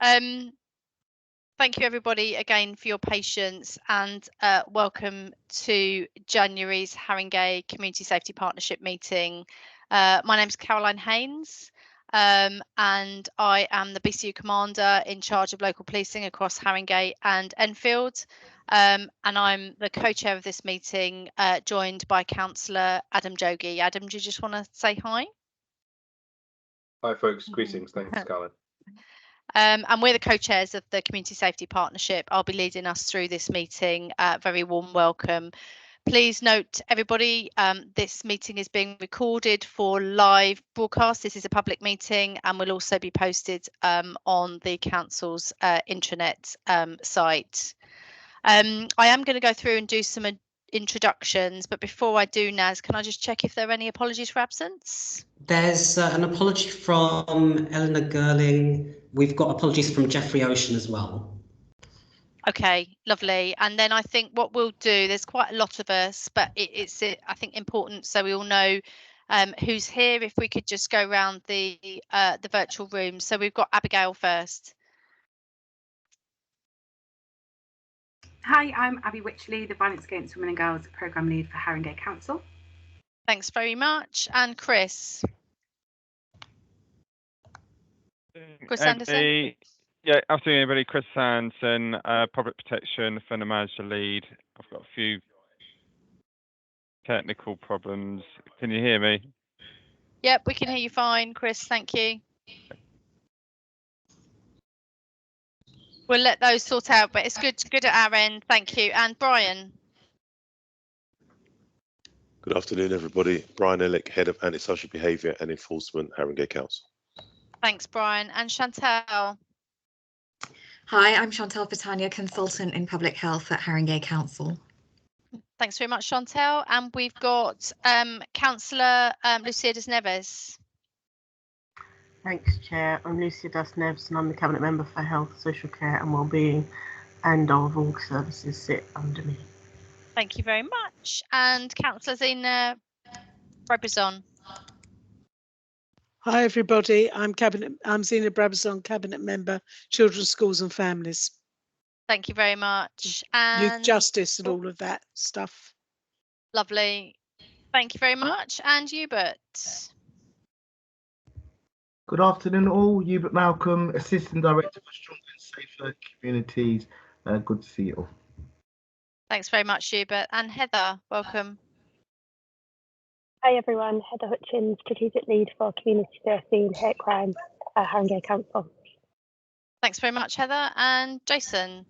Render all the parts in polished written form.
Thank you everybody again for your patience, and welcome to January's Haringey Community Safety Partnership meeting. My name is Caroline Haynes, and I am the BCU Commander in charge of local policing across Haringey and Enfield. And I'm the co-chair of this meeting, joined by Councillor Adam Jogi. Adam, do you just want to say hi? Hi folks, greetings. Thanks, Caroline. And we're the co-chairs of the Community Safety Partnership. I'll be leading us through this meeting. Very warm welcome. Please note, everybody, this meeting is being recorded for live broadcast. This is a public meeting and will also be posted on the council's intranet site. I am going to go through and do some introductions, but before I do, Naz, can I just check if there are any apologies for absence? There's an apology from Eleanor Girling. We've got apologies from Jeffrey Ocean as well. Okay, lovely. And then I think what we'll do, there's quite a lot of us, but it's I think important so we all know who's here. If we could just go around the virtual room. So we've got Abigail first. Hi, I'm Abby Witchley, the Violence Against Women and Girls Programme Lead for Haringey Council. Thanks very much. And Chris. Chris Anderson. Yeah, afternoon everybody. Chris Anderson, Public Protection, Offender Manager Lead. I've got a few technical problems. Can you hear me? Yep, we can hear you fine, Chris. Thank you. We'll let those sort out, but it's good at our end. Thank you. And Brian. Good afternoon, everybody. Brian Ellick, Head of Antisocial Behaviour and Enforcement, Haringey Council. Thanks, Brian. And Chantal. Hi, I'm Chantal Petania, Consultant in Public Health at Haringey Council. Thanks very much, Chantal. And we've got Councillor Lucia Das Neves. Thanks, Chair. I'm Lucia Das Neves and I'm the Cabinet Member for Health, Social Care and Wellbeing, and of all services sit under me. Thank you very much. And Councillor Zena Brabazon. Hi everybody, I'm Zena Brabazon, Cabinet Member, Children, Schools and Families. Thank you very much. And Youth Justice and all of that stuff. Lovely. Thank you very much. And Hubert. Good afternoon all, Hubert Malcolm, Assistant Director for Stronger and Safer Communities. Good to see you all. Thanks very much, Hubert. And Heather, welcome. Hi everyone, Heather Hutchins, Strategic Lead for Community Safety and Hate Crime at Haringey Council. Thanks very much, Heather. And Jason.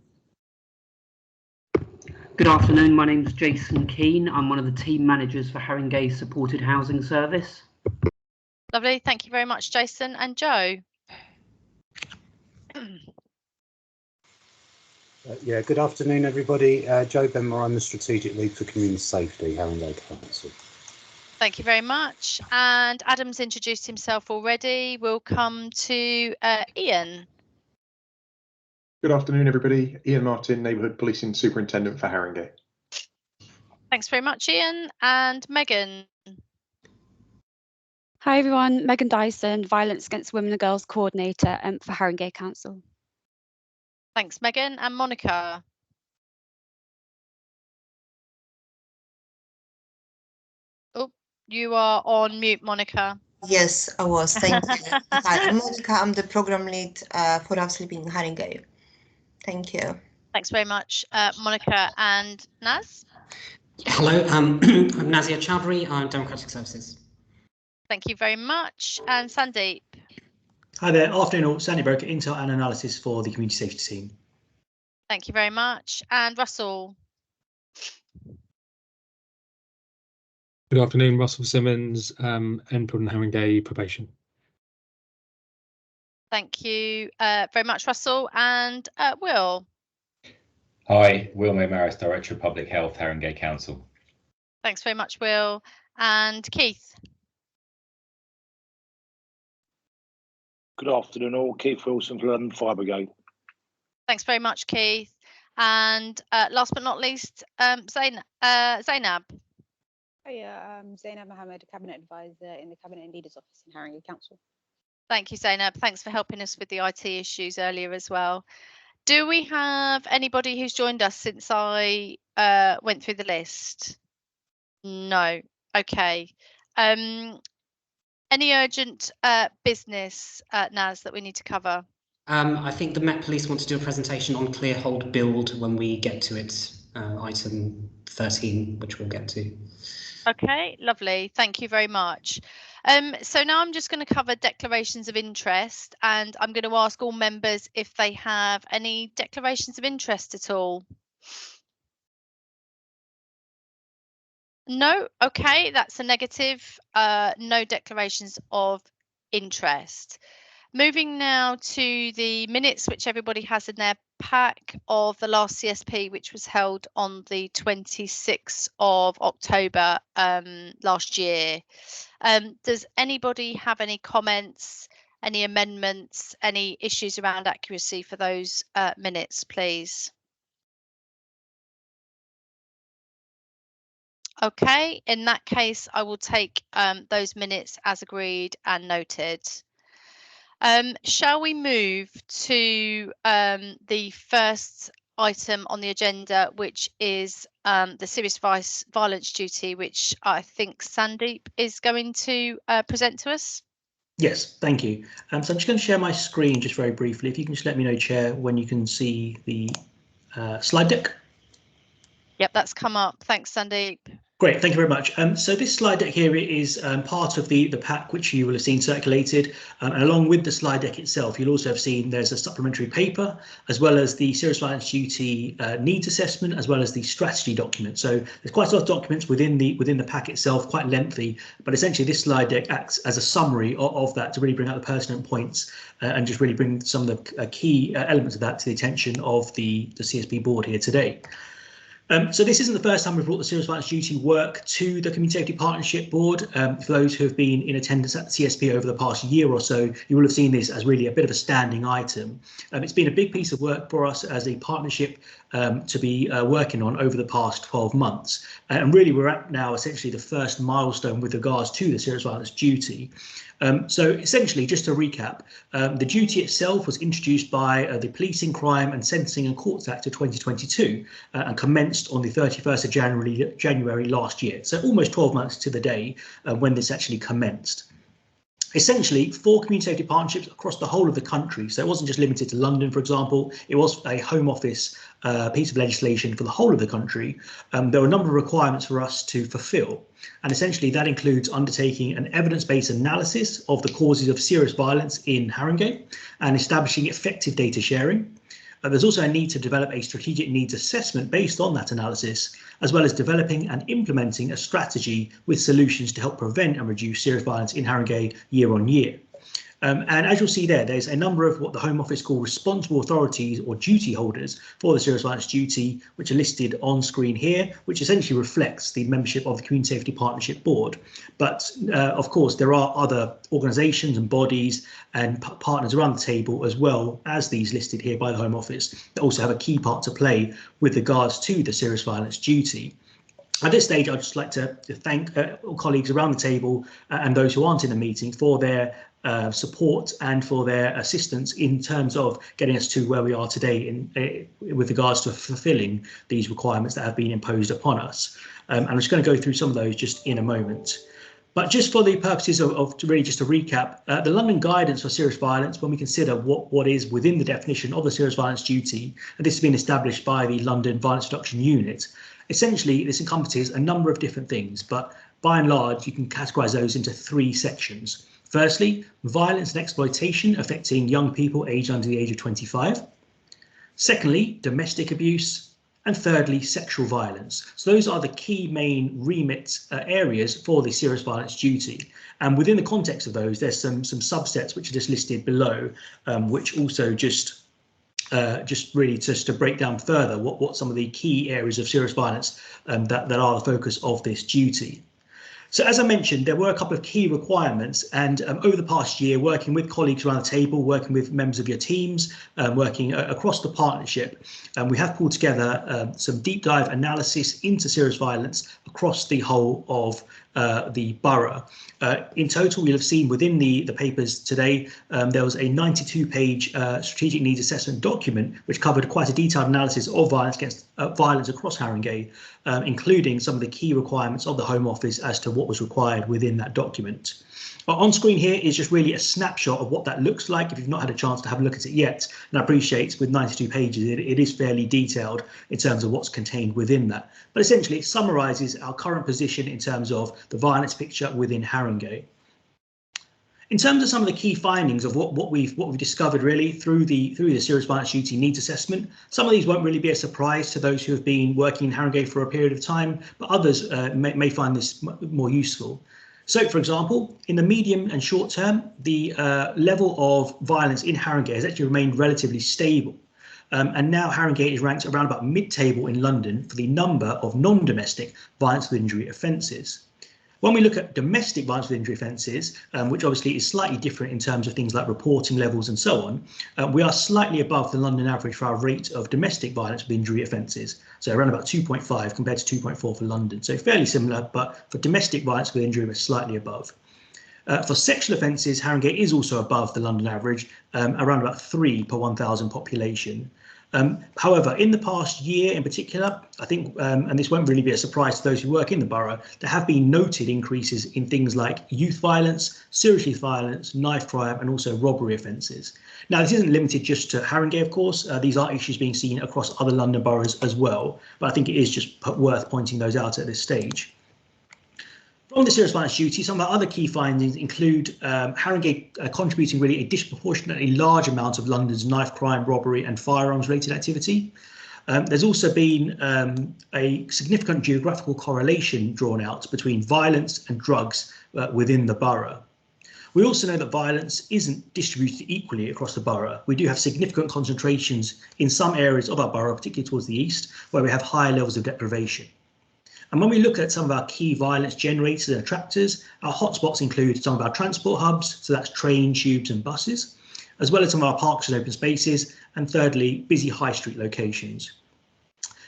Good afternoon, my name is Jason Keane. I'm one of the team managers for Haringey Supported Housing Service. Lovely, thank you very much, Jason. And Joe. Yeah, good afternoon, everybody. Joe Benmore, I'm the Strategic Lead for Community Safety, Haringey Council. Thank you very much. And Adam's introduced himself already. We'll come to Ian. Good afternoon, everybody. Ian Martin, Neighbourhood Policing Superintendent for Haringey. Thanks very much, Ian. And Megan. Hi everyone, Megan Dyson, Violence Against Women and Girls Coordinator for Haringey Council. Thanks, Megan. And Monica. Oh, you are on mute, Monica. Yes, I was. Thank you. Hi, I'm Monica. I'm the Programme Lead for Love Sleeping in Haringey. Thank you. Thanks very much, Monica. And Naz? Hello, I'm Nazia Chowdhury. I'm Democratic Services. Thank you very much. And Sandeep. Hi there, afternoon all. Sandy Broker, Intel and Analysis for the Community Safety Team. Thank you very much. And Russell. Good afternoon, Russell Simmons, Enfield and Haringey Probation. Thank you very much, Russell. And Will. Hi, Will Maris, Director of Public Health, Haringey Council. Thanks very much, Will. And Keith. Good afternoon all, Keith Wilson for London Fire Brigade. Thanks very much, Keith. And last but not least, Zainab. Hi, I'm Zainab Mohammed, Cabinet Advisor in the Cabinet and Leaders Office in Haringey Council. Thank you, Zainab. Thanks for helping us with the IT issues earlier as well. Do we have anybody who's joined us since I went through the list? No. Okay. Any urgent business, Naz, that we need to cover? I think the Met Police want to do a presentation on clear hold build when we get to it, item 13, which we'll get to. Okay, lovely. Thank you very much. So now I'm just going to cover declarations of interest, and I'm going to ask all members if they have any declarations of interest at all. No? Okay, that's a negative. No declarations of interest. Moving now to the minutes, which everybody has in their pack, of the last CSP, which was held on the 26th of October last year. Does anybody have any comments, any amendments, any issues around accuracy for those minutes, please? Okay, in that case, I will take those minutes as agreed and noted. Shall we move to the first item on the agenda, which is the serious violence duty, which I think Sandeep is going to present to us? Yes, thank you. So I'm just going to share my screen just very briefly. If you can just let me know, Chair, when you can see the slide deck. Yep, that's come up. Thanks, Sandeep. Great, thank you very much. So this slide deck here is part of the pack which you will have seen circulated, and along with the slide deck itself, you'll also have seen there's a supplementary paper, as well as the serious violence duty needs assessment, as well as the strategy document. So there's quite a lot of documents within the pack itself, quite lengthy, but essentially this slide deck acts as a summary of that to really bring out the pertinent points and just really bring some of the key elements of that to the attention of the CSP board here today. So this isn't the first time we've brought the serious violence duty work to the Community Safety Partnership Board. For those who have been in attendance at the CSP over the past year or so, you will have seen this as really a bit of a standing item. It's been a big piece of work for us as a partnership to be working on over the past 12 months. And really we're at now essentially the first milestone with regards to the serious violence duty. So essentially, just to recap, the duty itself was introduced by the Policing, Crime and Sentencing and Courts Act of 2022 and commenced on the 31st of January last year. So almost 12 months to the day when this actually commenced. Essentially, for community safety partnerships across the whole of the country. So it wasn't just limited to London, for example. It was a Home Office piece of legislation for the whole of the country. There were a number of requirements for us to fulfil. And essentially, that includes undertaking an evidence-based analysis of the causes of serious violence in Haringey and establishing effective data sharing. There's also a need to develop a strategic needs assessment based on that analysis, as well as developing and implementing a strategy with solutions to help prevent and reduce serious violence in Haringey year on year. And as you'll see there's a number of what the Home Office call responsible authorities or duty holders for the serious violence duty, which are listed on screen here, which essentially reflects the membership of the Community Safety Partnership Board. But of course, there are other organisations and bodies and partners around the table, as well as these listed here by the Home Office, that also have a key part to play with regards to the serious violence duty. At this stage, I'd just like to thank all colleagues around the table and those who aren't in the meeting for their support and for their assistance in terms of getting us to where we are today with regards to fulfilling these requirements that have been imposed upon us. And I'm just going to go through some of those just in a moment. But just for the purposes of really just to recap, the London guidance for serious violence, when we consider what is within the definition of the serious violence duty, and this has been established by the London Violence Reduction Unit, essentially this encompasses a number of different things, but by and large you can categorise those into three sections. Firstly, violence and exploitation affecting young people aged under the age of 25. Secondly, domestic abuse. And thirdly, sexual violence. So those are the key main remit areas for the serious violence duty. And within the context of those, there's some subsets which are just listed below, which also just really to break down further what some of the key areas of serious violence that are the focus of this duty. So as I mentioned, there were a couple of key requirements, and over the past year, working with colleagues around the table, working with members of your teams, working across the partnership, we have pulled together some deep dive analysis into serious violence across the whole of the borough. In total, you'll have seen within the papers today, there was a 92-page strategic needs assessment document, which covered quite a detailed analysis of violence across Haringey, including some of the key requirements of the Home Office as to what was required within that document. On screen here is just really a snapshot of what that looks like if you've not had a chance to have a look at it yet. And I appreciate with 92 pages, it is fairly detailed in terms of what's contained within that. But essentially, it summarises our current position in terms of the violence picture within Haringey. In terms of some of the key findings of what we've discovered really through the Serious Violence Duty Needs Assessment, some of these won't really be a surprise to those who have been working in Haringey for a period of time, but others may find this more useful. So, for example, in the medium and short term, the level of violence in Haringey has actually remained relatively stable. And now Haringey is ranked around about mid-table in London for the number of non-domestic violence with injury offences. When we look at domestic violence with injury offences, which obviously is slightly different in terms of things like reporting levels and so on, we are slightly above the London average for our rate of domestic violence with injury offences. So around about 2.5 compared to 2.4 for London. So fairly similar, but for domestic violence with injury, we're slightly above. For sexual offences, Haringey is also above the London average, around about 3 per 1,000 population. However, in the past year in particular, I think, and this won't really be a surprise to those who work in the borough, there have been noted increases in things like youth violence, serious youth violence, knife crime, and also robbery offences. Now, this isn't limited just to Haringey, of course. These are issues being seen across other London boroughs as well, but I think it is just worth pointing those out at this stage. From the serious violence duty, some of our other key findings include Haringey contributing really a disproportionately large amount of London's knife crime, robbery and firearms related activity. There's also been a significant geographical correlation drawn out between violence and drugs within the borough. We also know that violence isn't distributed equally across the borough. We do have significant concentrations in some areas of our borough, particularly towards the east, where we have higher levels of deprivation. And when we look at some of our key violence generators and attractors, our hotspots include some of our transport hubs, so that's trains, tubes and buses, as well as some of our parks and open spaces, and thirdly, busy high street locations.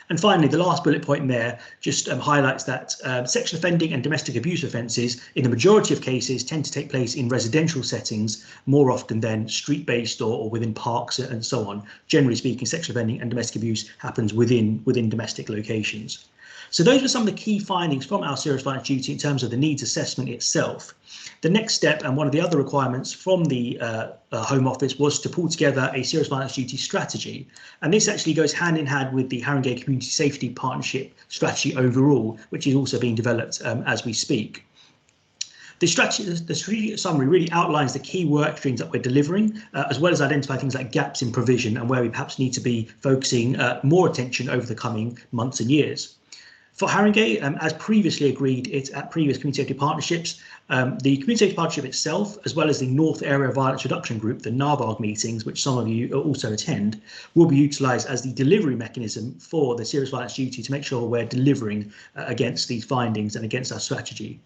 And finally, the last bullet point there just highlights that sexual offending and domestic abuse offences, in the majority of cases, tend to take place in residential settings more often than street-based or within parks and so on. Generally speaking, sexual offending and domestic abuse happens within domestic locations. So those were some of the key findings from our serious violence duty in terms of the needs assessment itself. The next step and one of the other requirements from the Home Office was to pull together a serious violence duty strategy. And this actually goes hand in hand with the Haringey Community Safety Partnership strategy overall, which is also being developed as we speak. The strategic summary really outlines the key work streams that we're delivering, as well as identify things like gaps in provision and where we perhaps need to be focusing more attention over the coming months and years. For Haringey, as previously agreed at previous community safety partnerships, the community safety partnership itself, as well as the North Area Violence Reduction Group, the NAVARG meetings, which some of you also attend, will be utilised as the delivery mechanism for the serious violence duty to make sure we're delivering against these findings and against our strategy.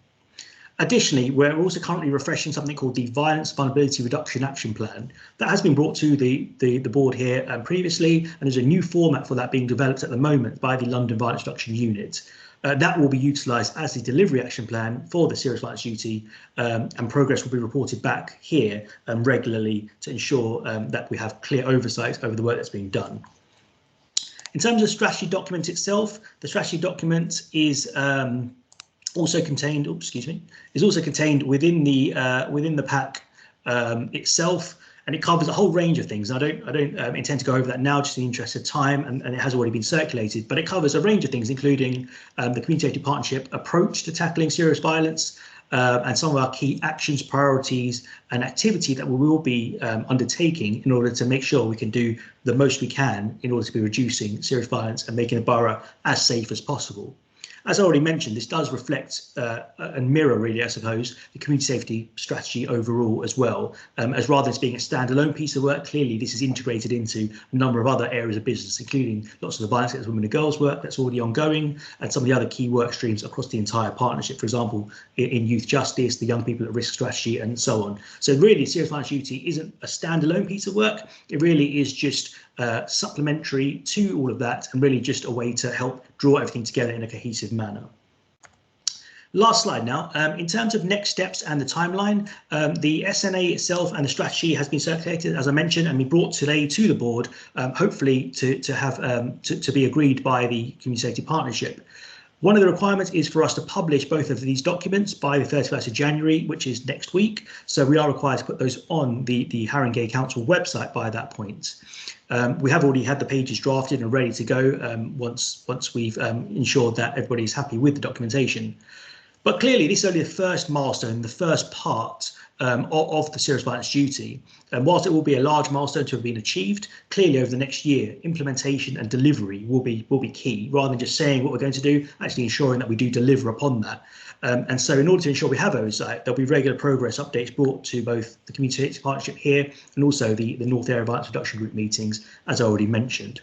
Additionally, we're also currently refreshing something called the Violence Vulnerability Reduction Action Plan. That has been brought to the board here previously, and there's a new format for that being developed at the moment by the London Violence Reduction Unit. That will be utilised as the delivery action plan for the serious violence duty, and progress will be reported back here regularly to ensure that we have clear oversight over the work that's being done. In terms of the strategy document itself, the strategy document is also contained within the pack itself, and it covers a whole range of things. I don't intend to go over that now, just in the interest of time, and it has already been circulated, but it covers a range of things, including the Community Safety Partnership approach to tackling serious violence, and some of our key actions, priorities and activity that we will be undertaking in order to make sure we can do the most we can in order to be reducing serious violence and making the borough as safe as possible. As I already mentioned, this does reflect and mirror, really, I suppose, the community safety strategy overall as well. As rather than being a standalone piece of work, clearly this is integrated into a number of other areas of business, including lots of the violence against women and girls work that's already ongoing, and some of the other key work streams across the entire partnership, for example, in youth justice, the young people at risk strategy, and so on. So really, serious violence duty isn't a standalone piece of work. It really is just supplementary to all of that, and really just a way to help draw everything together in a cohesive manner. Last slide now. In terms of next steps and the timeline, the SNA itself and the strategy has been circulated, as I mentioned, and be brought today to the board, hopefully to be agreed by the Community Safety Partnership. One of the requirements is for us to publish both of these documents by the 31st of January, which is next week. So we are required to put those on the Haringey Council website by that point. We have already had the pages drafted and ready to go once we've ensured that everybody's happy with the documentation. But clearly, this is only the first milestone, the first part of the serious violence duty. And whilst it will be a large milestone to have been achieved, clearly over the next year, implementation and delivery will be key, rather than just saying what we're going to do, actually ensuring that we do deliver upon that. And so in order to ensure we have oversight, there'll be regular progress updates brought to both the Community Safety Partnership here and also the North Area Violence Reduction Group meetings, as I already mentioned.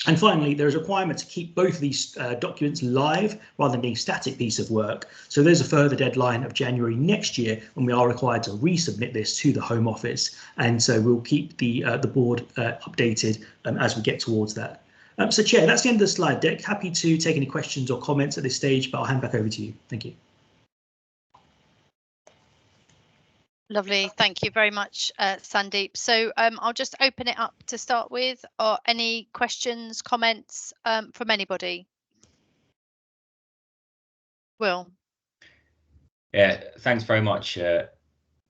And finally, there is a requirement to keep both of these documents live rather than being static piece of work. So there's a further deadline of January next year when we are required to resubmit this to the Home Office. And so we'll keep the board updated as we get towards that. So Chair, that's the end of the slide deck. Happy to take any questions or comments at this stage, but I'll hand back over to you. Thank you. Lovely, thank you very much, Sandeep. So I'll just open it up to start with. Or any questions, comments from anybody? Will. Yeah, thanks very much,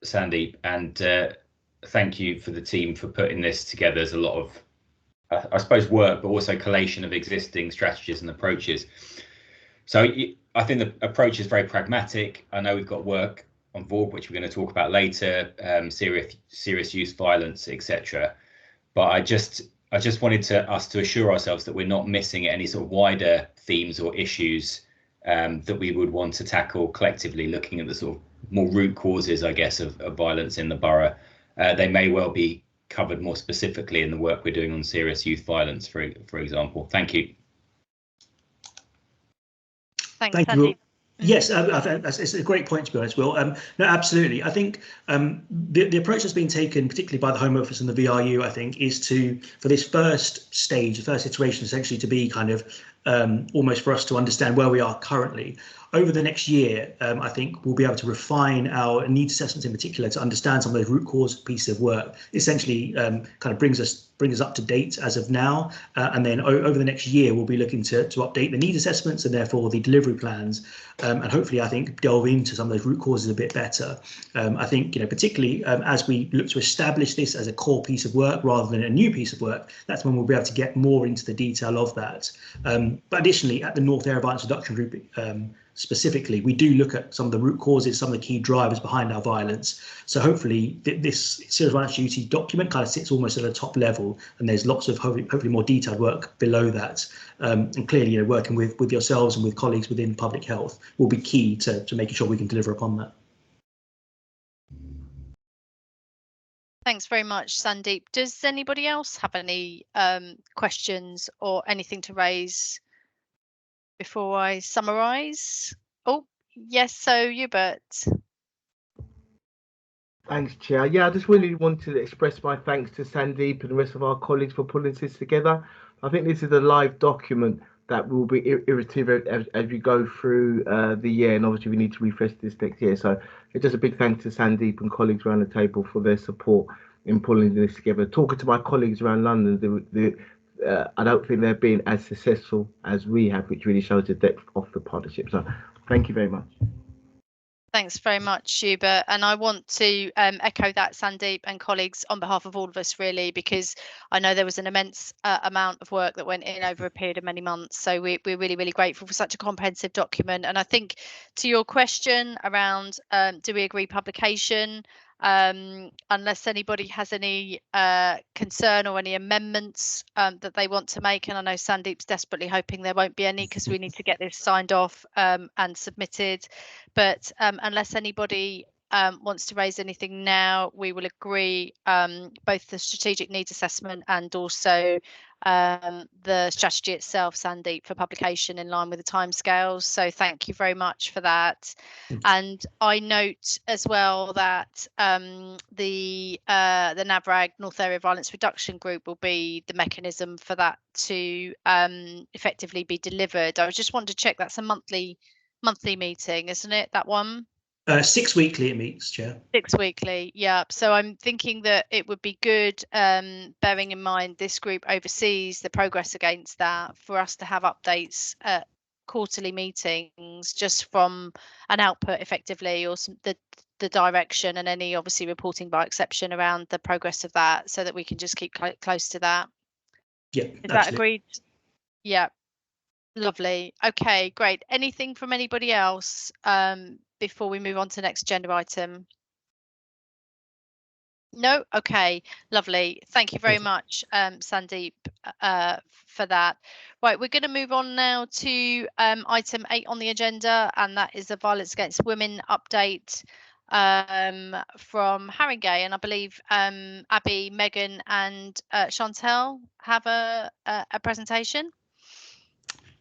Sandeep, and thank you for the team for putting this together. There's a lot of, I suppose, work, but also collation of existing strategies and approaches. So I think the approach is very pragmatic. I know we've got work on board, which we're going to talk about later, serious youth violence, etc. But I just wanted us to assure ourselves that we're not missing any sort of wider themes or issues that we would want to tackle collectively, looking at the sort of more root causes, I guess, of violence in the borough. They may well be covered more specifically in the work we're doing on serious youth violence, for example. Thank you. Thanks, Thank Sandeep. you. Yes, it's a great point, to be honest, Will. No, absolutely. I think the approach that's been taken, particularly by the Home Office and the VRU, I think, is for this first stage, the first iteration, essentially to be kind of almost for us to understand where we are currently. Over the next year, I think we'll be able to refine our needs assessments in particular to understand some of those root cause pieces of work. Essentially, kind of brings us up to date as of now, and then over the next year we'll be looking to update the needs assessments and therefore the delivery plans, and hopefully I think delve into some of those root causes a bit better. I think, you know, particularly as we look to establish this as a core piece of work rather than a new piece of work, that's when we'll be able to get more into the detail of that. But additionally, at the North Area Violence Reduction Group specifically, we do look at some of the root causes, some of the key drivers behind our violence. So hopefully this serious violence duty document kind of sits almost at the top level, and there's lots of hopefully more detailed work below that. And clearly, you know, working with yourselves and with colleagues within public health will be key to making sure we can deliver upon that. Thanks very much, Sandeep. Does anybody else have any questions or anything to raise before I summarise? Oh, yes, so Hubert. Thanks, Chair. Yeah, I just really wanted to express my thanks to Sandeep and the rest of our colleagues for pulling this together. I think this is a live document that will be iterative as we go through the year, and obviously we need to refresh this next year. So it's just a big thanks to Sandeep and colleagues around the table for their support in pulling this together. Talking to my colleagues around London, I don't think they've been as successful as we have, which really shows the depth of the partnership. So thank you very much. Thanks very much, Hubert. And I want to echo that, Sandeep and colleagues, on behalf of all of us, really, because I know there was an immense amount of work that went in over a period of many months. So we're really, really grateful for such a comprehensive document. And I think to your question around do we agree publication, unless anybody has any concern or any amendments that they want to make. And I know Sandeep's desperately hoping there won't be any, because we need to get this signed off and submitted. But unless anybody wants to raise anything now, we will agree both the strategic needs assessment and also the strategy itself, Sandeep, for publication in line with the timescales. So thank you very much for that. And I note as well that the NAVRAG North Area Violence Reduction Group will be the mechanism for that to effectively be delivered. I just wanted to check that's a monthly meeting, isn't it, that one? 6 weekly it meets, Chair. 6 weekly, yeah. So I'm thinking that it would be good, bearing in mind this group oversees the progress against that, for us to have updates at quarterly meetings, just from an output effectively, or the direction, and any obviously reporting by exception around the progress of that, so that we can just keep close to that. Yeah, is that agreed? Yeah, lovely. Okay, great. Anything from anybody else before we move on to the next agenda item? No? Okay, lovely. Thank you very much, Sandeep, for that. Right, we're going to move on now to item 8 on the agenda, and that is the Violence Against Women update from Haringey. And I believe Abby, Megan and Chantel have a presentation.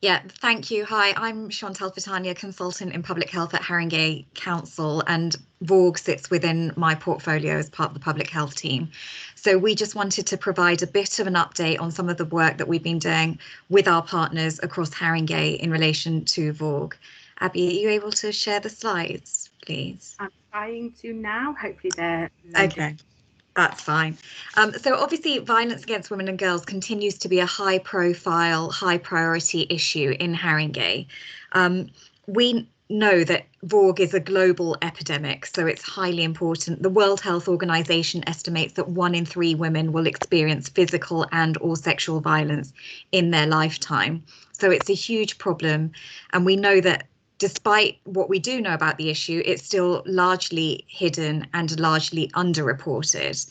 Yeah, thank you. Hi, I'm Chantel Fatania, consultant in public health at Haringey Council, and VORG sits within my portfolio as part of the public health team. So we just wanted to provide a bit of an update on some of the work that we've been doing with our partners across Haringey in relation to VORG. Abby, are you able to share the slides, please? I'm trying to now. Hopefully they're okay. That's fine. So obviously violence against women and girls continues to be a high profile, high priority issue in Haringey. We know that VORG is a global epidemic, so it's highly important. The World Health Organization estimates that 1 in 3 women will experience physical and or sexual violence in their lifetime. So it's a huge problem. And we know that despite what we do know about the issue, it's still largely hidden and largely underreported.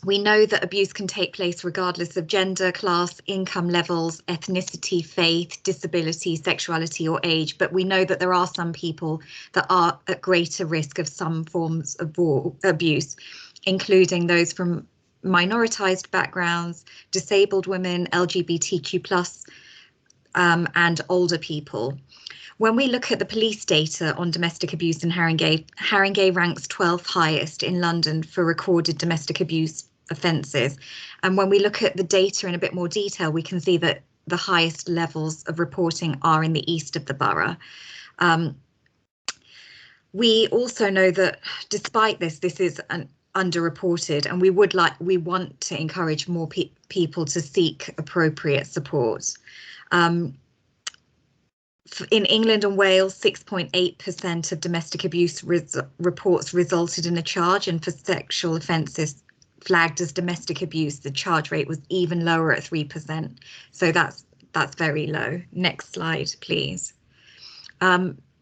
We know that abuse can take place regardless of gender, class, income levels, ethnicity, faith, disability, sexuality or age, but we know that there are some people that are at greater risk of some forms of abuse, including those from minoritized backgrounds, disabled women, LGBTQ+, and older people. When we look at the police data on domestic abuse in Haringey, Haringey ranks 12th highest in London for recorded domestic abuse offences. And when we look at the data in a bit more detail, we can see that the highest levels of reporting are in the east of the borough. We also know that despite this is underreported, and we want to encourage more people to seek appropriate support. In England and Wales, 6.8% of domestic abuse reports resulted in a charge, and for sexual offences flagged as domestic abuse, the charge rate was even lower at 3%. So that's very low. Next slide, please.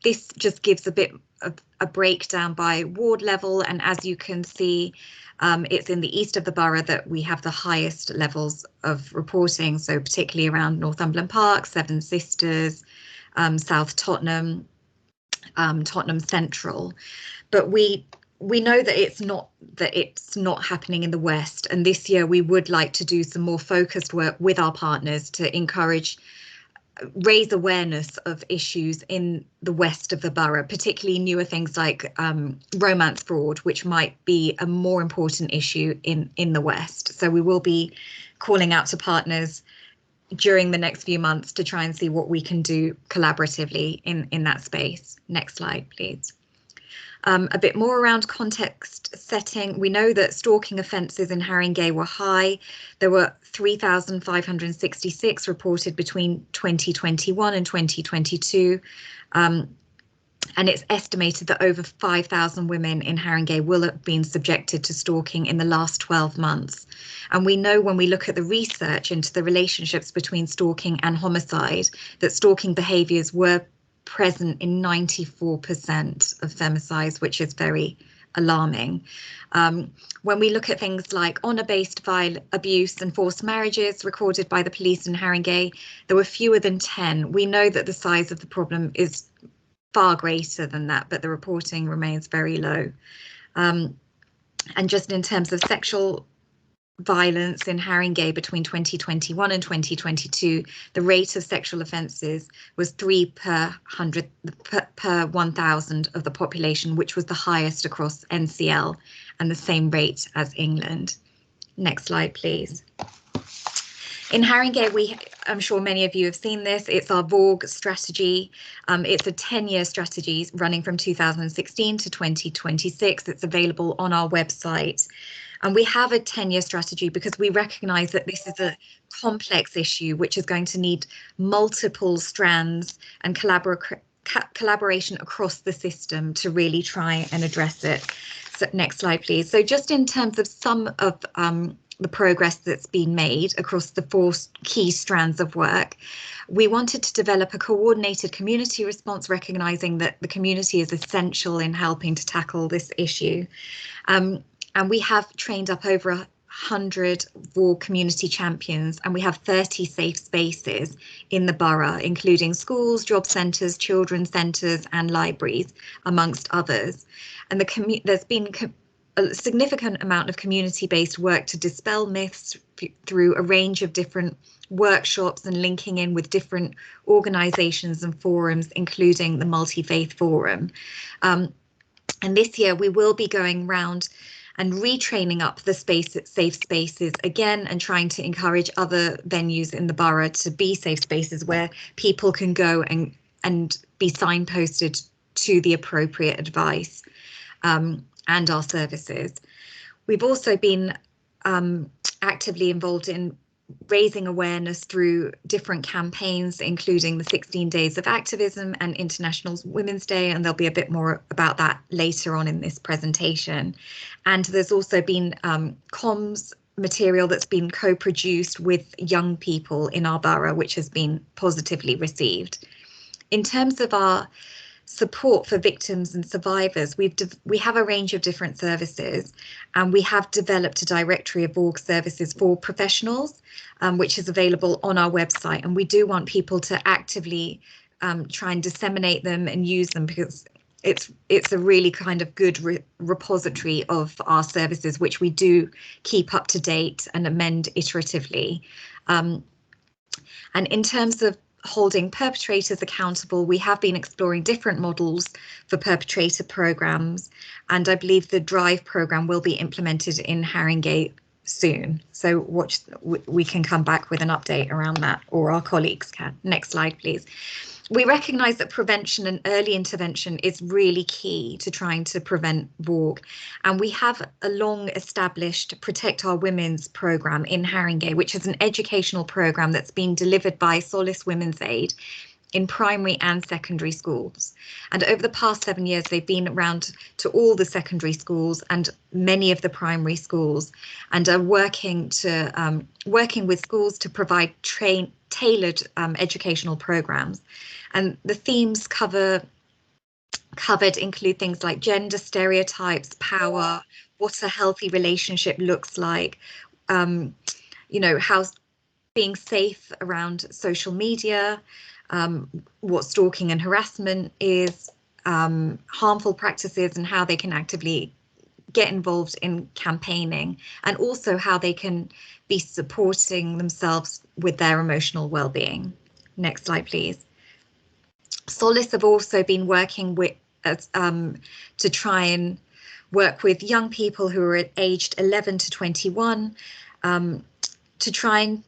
This just gives a bit of a breakdown by ward level, and as you can see, it's in the east of the borough that we have the highest levels of reporting, so particularly around Northumberland Park, Seven Sisters, South Tottenham, Tottenham Central, but we know that it's not happening in the West, and this year we would like to do some more focused work with our partners to raise awareness of issues in the west of the borough, particularly newer things like romance fraud, which might be a more important issue in the West. So we will be calling out to partners during the next few months to try and see what we can do collaboratively in that space. Next slide, please. A bit more around context setting. We know that stalking offences in Haringey were high. There were 3,566 reported between 2021 and 2022. And it's estimated that over 5,000 women in Haringey will have been subjected to stalking in the last 12 months. And we know when we look at the research into the relationships between stalking and homicide, that stalking behaviours were present in 94% of femicides, which is very alarming. When we look at things like honour-based abuse and forced marriages recorded by the police in Haringey, there were fewer than 10. We know that the size of the problem is far greater than that, but the reporting remains very low. And just in terms of sexual violence in Haringey between 2021 and 2022, the rate of sexual offences was 3 per 1,000 of the population, which was the highest across NCL and the same rate as England. Next slide, please. In Haringey, I'm sure many of you have seen this. It's our VAUG strategy. It's a 10-year strategy running from 2016 to 2026. It's available on our website. And we have a 10-year strategy because we recognise that this is a complex issue which is going to need multiple strands and collaboration across the system to really try and address it. So next slide, please. So just in terms of some of the progress that's been made across the 4 key strands of work, we wanted to develop a coordinated community response, recognising that the community is essential in helping to tackle this issue. And we have trained up over 100 VAUG community champions, and we have 30 safe spaces in the borough, including schools, job centres, children's centres and libraries, amongst others. And there's been a significant amount of community-based work to dispel myths through a range of different workshops and linking in with different organisations and forums, including the Multi-Faith Forum. And this year we will be going round and retraining up the safe spaces again, and trying to encourage other venues in the borough to be safe spaces where people can go and be signposted to the appropriate advice and our services. We've also been actively involved in raising awareness through different campaigns, including the 16 Days of Activism and International Women's Day, and there'll be a bit more about that later on in this presentation. And there's also been comms material that's been co-produced with young people in our borough, which has been positively received. In terms of our support for victims and survivors, we have a range of different services, and we have developed a directory of VAUG services for professionals, which is available on our website, and we do want people to actively try and disseminate them and use them, because it's a really kind of good repository of our services, which we do keep up to date and amend iteratively. And in terms of holding perpetrators accountable, we have been exploring different models for perpetrator programs, and I believe the DRIVE program will be implemented in Haringey soon. So we can come back with an update around that, or our colleagues can. Next slide, please. We recognise that prevention and early intervention is really key to trying to prevent VAUG, and we have a long established Protect Our Women's programme in Haringey, which is an educational programme that's been delivered by Solace Women's Aid in primary and secondary schools. And over the past 7 years, they've been around to all the secondary schools and many of the primary schools, and are working with schools to provide tailored educational programs. And the themes covered include things like gender stereotypes, power, what a healthy relationship looks like, how being safe around social media, what stalking and harassment is, harmful practices and how they can actively get involved in campaigning, and also how they can be supporting themselves with their emotional well-being. Next slide, please. Solace have also been working with to try and work with young people who are aged 11 to 21 to try and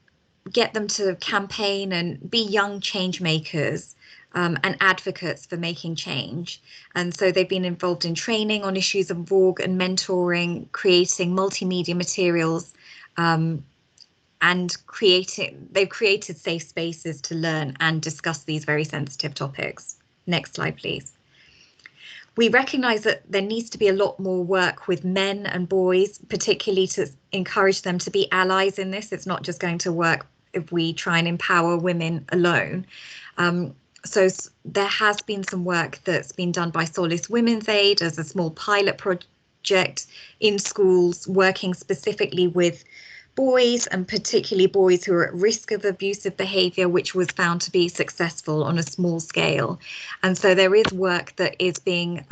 get them to campaign and be young change makers and advocates for making change. And so they've been involved in training on issues of VAUG and mentoring, creating multimedia materials, and they've created safe spaces to learn and discuss these very sensitive topics. Next slide, please. We recognise that there needs to be a lot more work with men and boys, particularly to encourage them to be allies in this. It's not just going to work if we try and empower women alone. So there has been some work that's been done by Solace Women's Aid as a small pilot project in schools working specifically with boys, and particularly boys who are at risk of abusive behaviour, which was found to be successful on a small scale. And so there is work that is being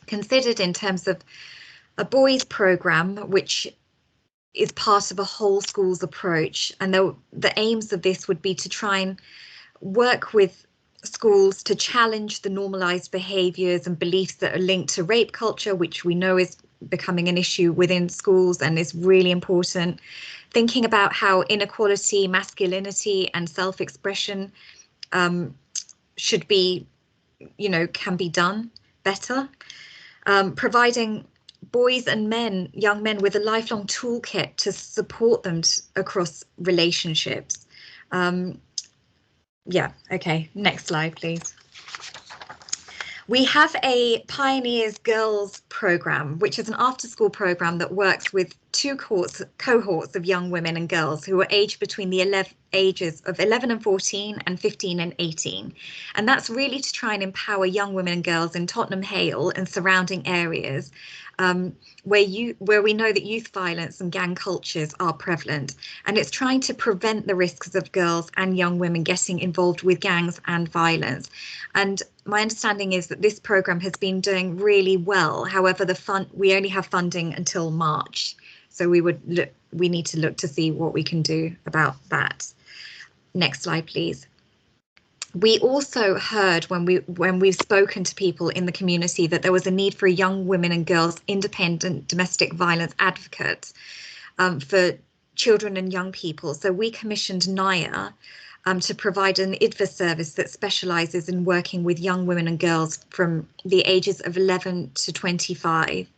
considered in terms of a boys programme, which is part of a whole schools approach. And the aims of this would be to try and work with schools to challenge the normalised behaviours and beliefs that are linked to rape culture, which we know is becoming an issue within schools and is really important. Thinking about how inequality, masculinity and self-expression should be, can be done better. Providing boys and men, young men, with a lifelong toolkit to support them across relationships. Yeah, okay, next slide, please. We have a Pioneers Girls programme, which is an after-school programme that works with two cohorts of young women and girls who are aged between the ages of 11 and 14 and 15 and 18. And that's really to try and empower young women and girls in Tottenham Hale and surrounding areas where we know that youth violence and gang cultures are prevalent, and it's trying to prevent the risks of girls and young women getting involved with gangs and violence. And my understanding is that this programme has been doing really well. However, we only have funding until March, so we need to look to see what we can do about that. Next slide, please. We also heard when we've spoken to people in the community that there was a need for a young women and girls independent domestic violence advocate for children and young people. So we commissioned Naya to provide an IDVA service that specialises in working with young women and girls from the ages of 11 to 25.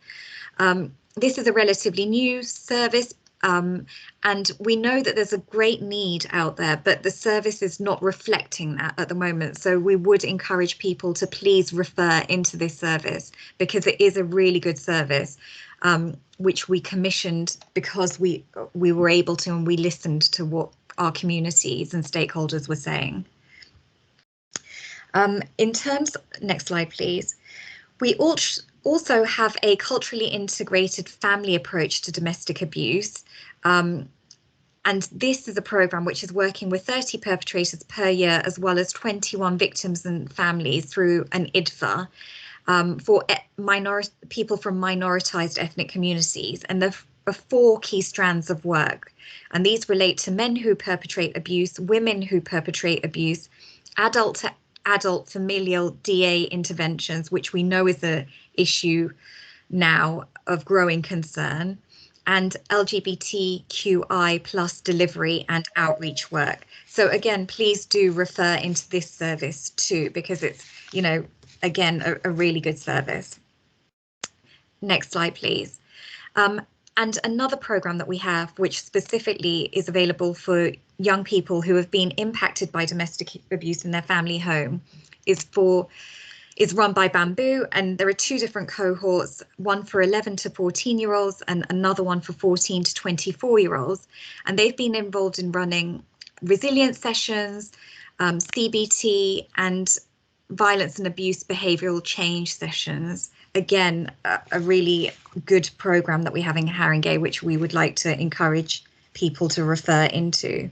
This is a relatively new service. And we know that there's a great need out there, but the service is not reflecting that at the moment. So we would encourage people to please refer into this service, because it is a really good service, which we commissioned because we were able to, and we listened to what our communities and stakeholders were saying. In terms, next slide, please. We also have a culturally integrated family approach to domestic abuse. And this is a programme which is working with 30 perpetrators per year, as well as 21 victims and families through an IDVA for people from minoritised ethnic communities. And there are 4 key strands of work. And these relate to men who perpetrate abuse, women who perpetrate abuse, adult to adult familial DA interventions, which we know is an issue now of growing concern, and LGBTQI plus delivery and outreach work. So again, please do refer into this service too, because it's, again, a really good service. Next slide, please. And another programme that we have, which specifically is available for young people who have been impacted by domestic abuse in their family home, is run by Bamboo, and there are 2 different cohorts, one for 11 to 14-year-olds and another one for 14 to 24-year-olds. And they've been involved in running resilience sessions, CBT and violence and abuse behavioural change sessions. Again, a really good programme that we have in Haringey, which we would like to encourage people to refer into.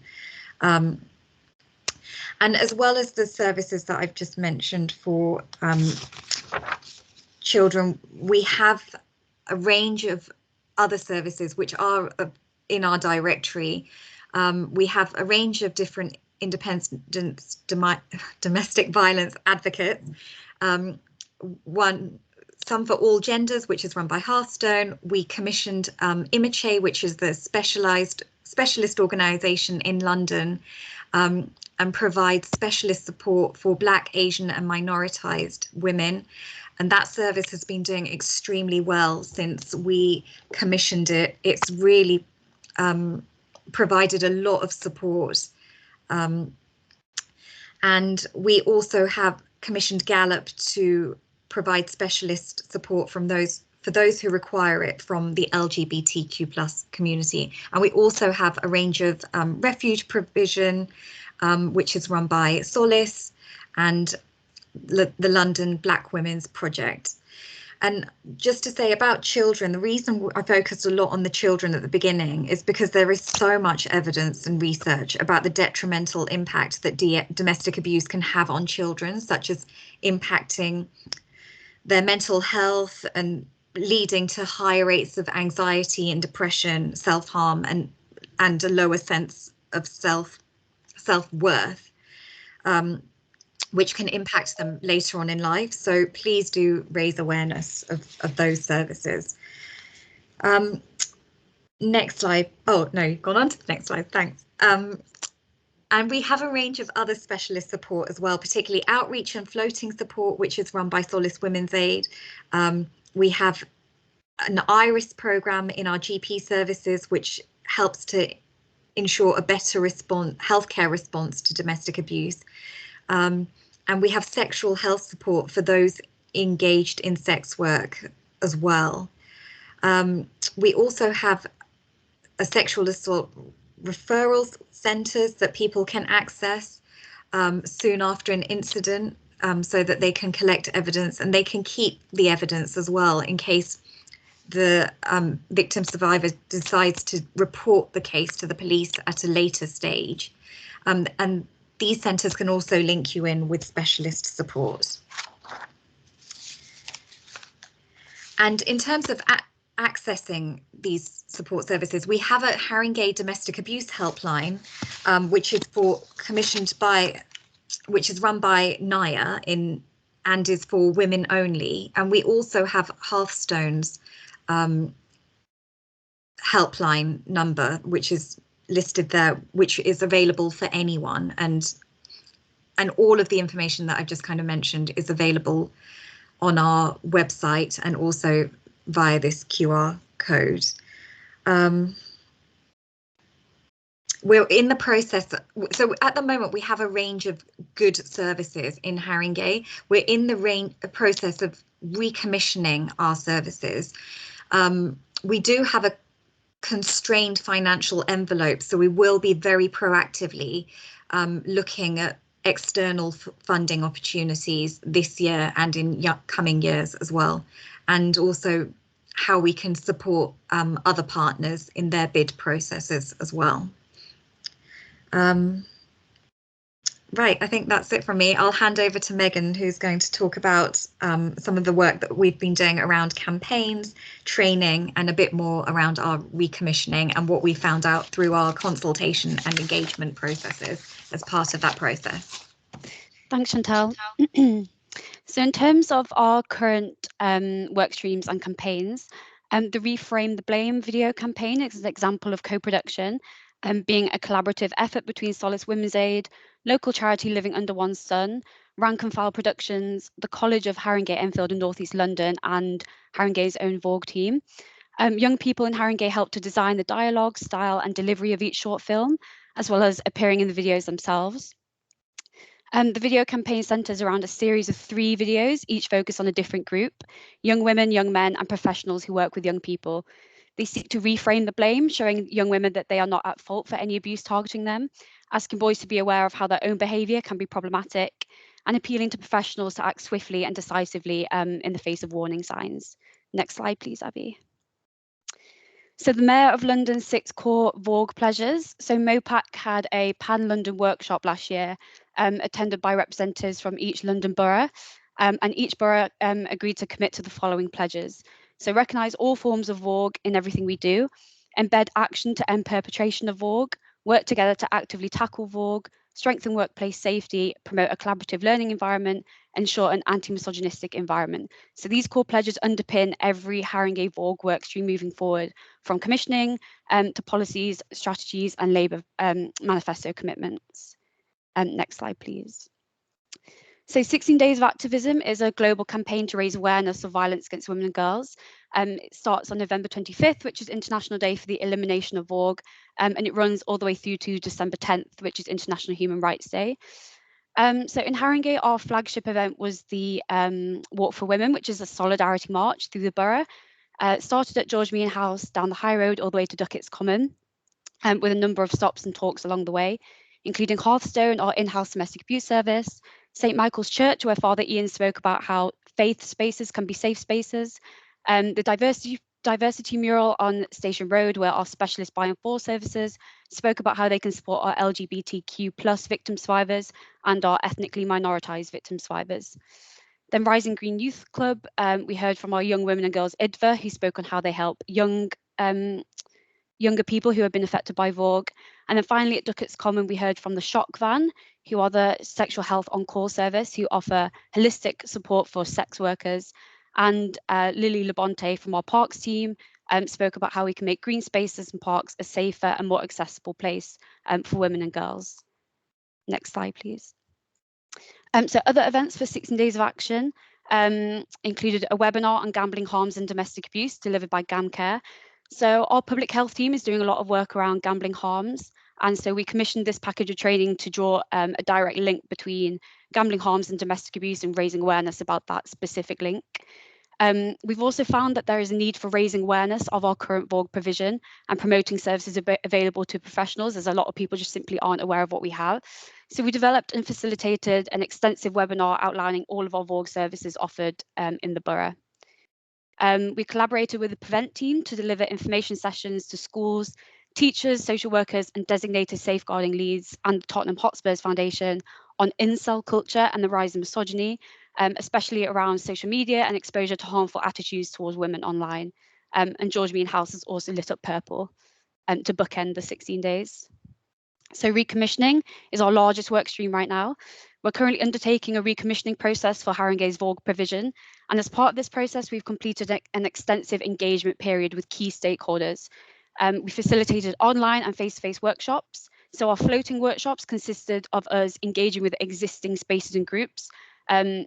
And as well as the services that I've just mentioned for children, we have a range of other services which are in our directory. We have a range of different independent domestic violence advocates. Some for all genders, which is run by Hearthstone. We commissioned Imiche, which is the specialist organisation in London, and provides specialist support for Black, Asian and minoritised women. And that service has been doing extremely well since we commissioned it. It's really provided a lot of support. And we also have commissioned Gallup to provide specialist support for those who require it from the LGBTQ plus community. And we also have a range of refuge provision, which is run by Solace and the London Black Women's Project. And just to say about children, the reason I focused a lot on the children at the beginning is because there is so much evidence and research about the detrimental impact that domestic abuse can have on children, such as impacting their mental health and leading to higher rates of anxiety and depression, self-harm, and a lower sense of self-worth. Which can impact them later on in life. So please do raise awareness of those services. Next slide. Oh, no, you've gone on to the next slide. Thanks. And we have a range of other specialist support as well, particularly outreach and floating support, which is run by Solace Women's Aid. We have an IRIS program in our GP services, which helps to ensure a better healthcare response to domestic abuse. And we have sexual health support for those engaged in sex work as well. We also have a sexual assault referral centres that people can access soon after an incident, so that they can collect evidence and they can keep the evidence as well in case the victim survivor decides to report the case to the police at a later stage. And these centres can also link you in with specialist support. And in terms of accessing these support services, we have a Haringey Domestic Abuse Helpline, which is run by NIA and is for women only. And we also have Hearthstone's helpline number, which is listed there, which is available for anyone, and all of the information that I've just kind of mentioned is available on our website and also via this QR code. We're in the process, so at the moment we have a range of good services in Haringey. We're in the process of recommissioning our services. We do have a constrained financial envelope, so we will be very proactively looking at external funding opportunities this year and in coming years as well, and also how we can support other partners in their bid processes as well. Right, I think that's it from me. I'll hand over to Megan, who's going to talk about some of the work that we've been doing around campaigns, training, and a bit more around our recommissioning and what we found out through our consultation and engagement processes as part of that process. Thanks, Chantal. So in terms of our current work streams and campaigns, the Reframe the Blame video campaign is an example of co-production, being a collaborative effort between Solace Women's Aid, local charity Living Under One Sun, Rank and File Productions, the College of Haringey, Enfield and North East London, and Haringey's own Vogue team. Young people in Haringey helped to design the dialogue, style and delivery of each short film, as well as appearing in the videos themselves. The video campaign centres around a series of 3 videos, each focused on a different group: young women, young men and professionals who work with young people. They seek to reframe the blame, showing young women that they are not at fault for any abuse targeting them, asking boys to be aware of how their own behaviour can be problematic, and appealing to professionals to act swiftly and decisively in the face of warning signs. Next slide, please, Abby. So the Mayor of London's 6 core Vogue pledges. So MOPAC had a pan-London workshop last year, attended by representatives from each London borough, and each borough agreed to commit to the following pledges. So recognise all forms of Vogue in everything we do, embed action to end perpetration of Vogue, work together to actively tackle Vogue, strengthen workplace safety, promote a collaborative learning environment, ensure an anti-misogynistic environment. So these core pledges underpin every Haringey Vogue workstream moving forward, from commissioning to policies, strategies and Labour manifesto commitments. Next slide, please. So 16 Days of Activism is a global campaign to raise awareness of violence against women and girls. It starts on November 25th, which is International Day for the Elimination of Vogue, and it runs all the way through to December 10th, which is International Human Rights Day. So in Haringey, our flagship event was the Walk for Women, which is a solidarity march through the borough. It started at George Meehan House, down the High Road, all the way to Duckett's Common, with a number of stops and talks along the way, including Hearthstone, our in-house domestic abuse service, St Michael's Church, where Father Ian spoke about how faith spaces can be safe spaces. The diversity mural on Station Road, where our specialist buy and fall services spoke about how they can support our LGBTQ+ victim survivors and our ethnically minoritized victim survivors. Then Rising Green Youth Club, we heard from our Young Women and Girls IDVA, who spoke on how they help younger people who have been affected by VAWG. And then finally at Duckett's Common, we heard from the Shock Van, who are the sexual health on-call service, who offer holistic support for sex workers. And Lily Labonte from our parks team spoke about how we can make green spaces and parks a safer and more accessible place for women and girls. Next slide, please. So other events for 16 Days of Action included a webinar on gambling harms and domestic abuse delivered by GamCare. So our public health team is doing a lot of work around gambling harms. And so we commissioned this package of training to draw a direct link between gambling harms and domestic abuse and raising awareness about that specific link. We've also found that there is a need for raising awareness of our current VAWG provision and promoting services available to professionals, as a lot of people just simply aren't aware of what we have. So we developed and facilitated an extensive webinar outlining all of our VAWG services offered in the borough. We collaborated with the Prevent team to deliver information sessions to schools, teachers, social workers and designated safeguarding leads and the Tottenham Hotspurs Foundation on incel culture and the rise in misogyny, especially around social media and exposure to harmful attitudes towards women online. And George Bean House has also lit up purple to bookend the 16 days. So recommissioning is our largest work stream right now. We're currently undertaking a recommissioning process for Haringey's VAWG provision. And as part of this process, we've completed an extensive engagement period with key stakeholders. We facilitated online and face-to-face workshops. So our floating workshops consisted of us engaging with existing spaces and groups.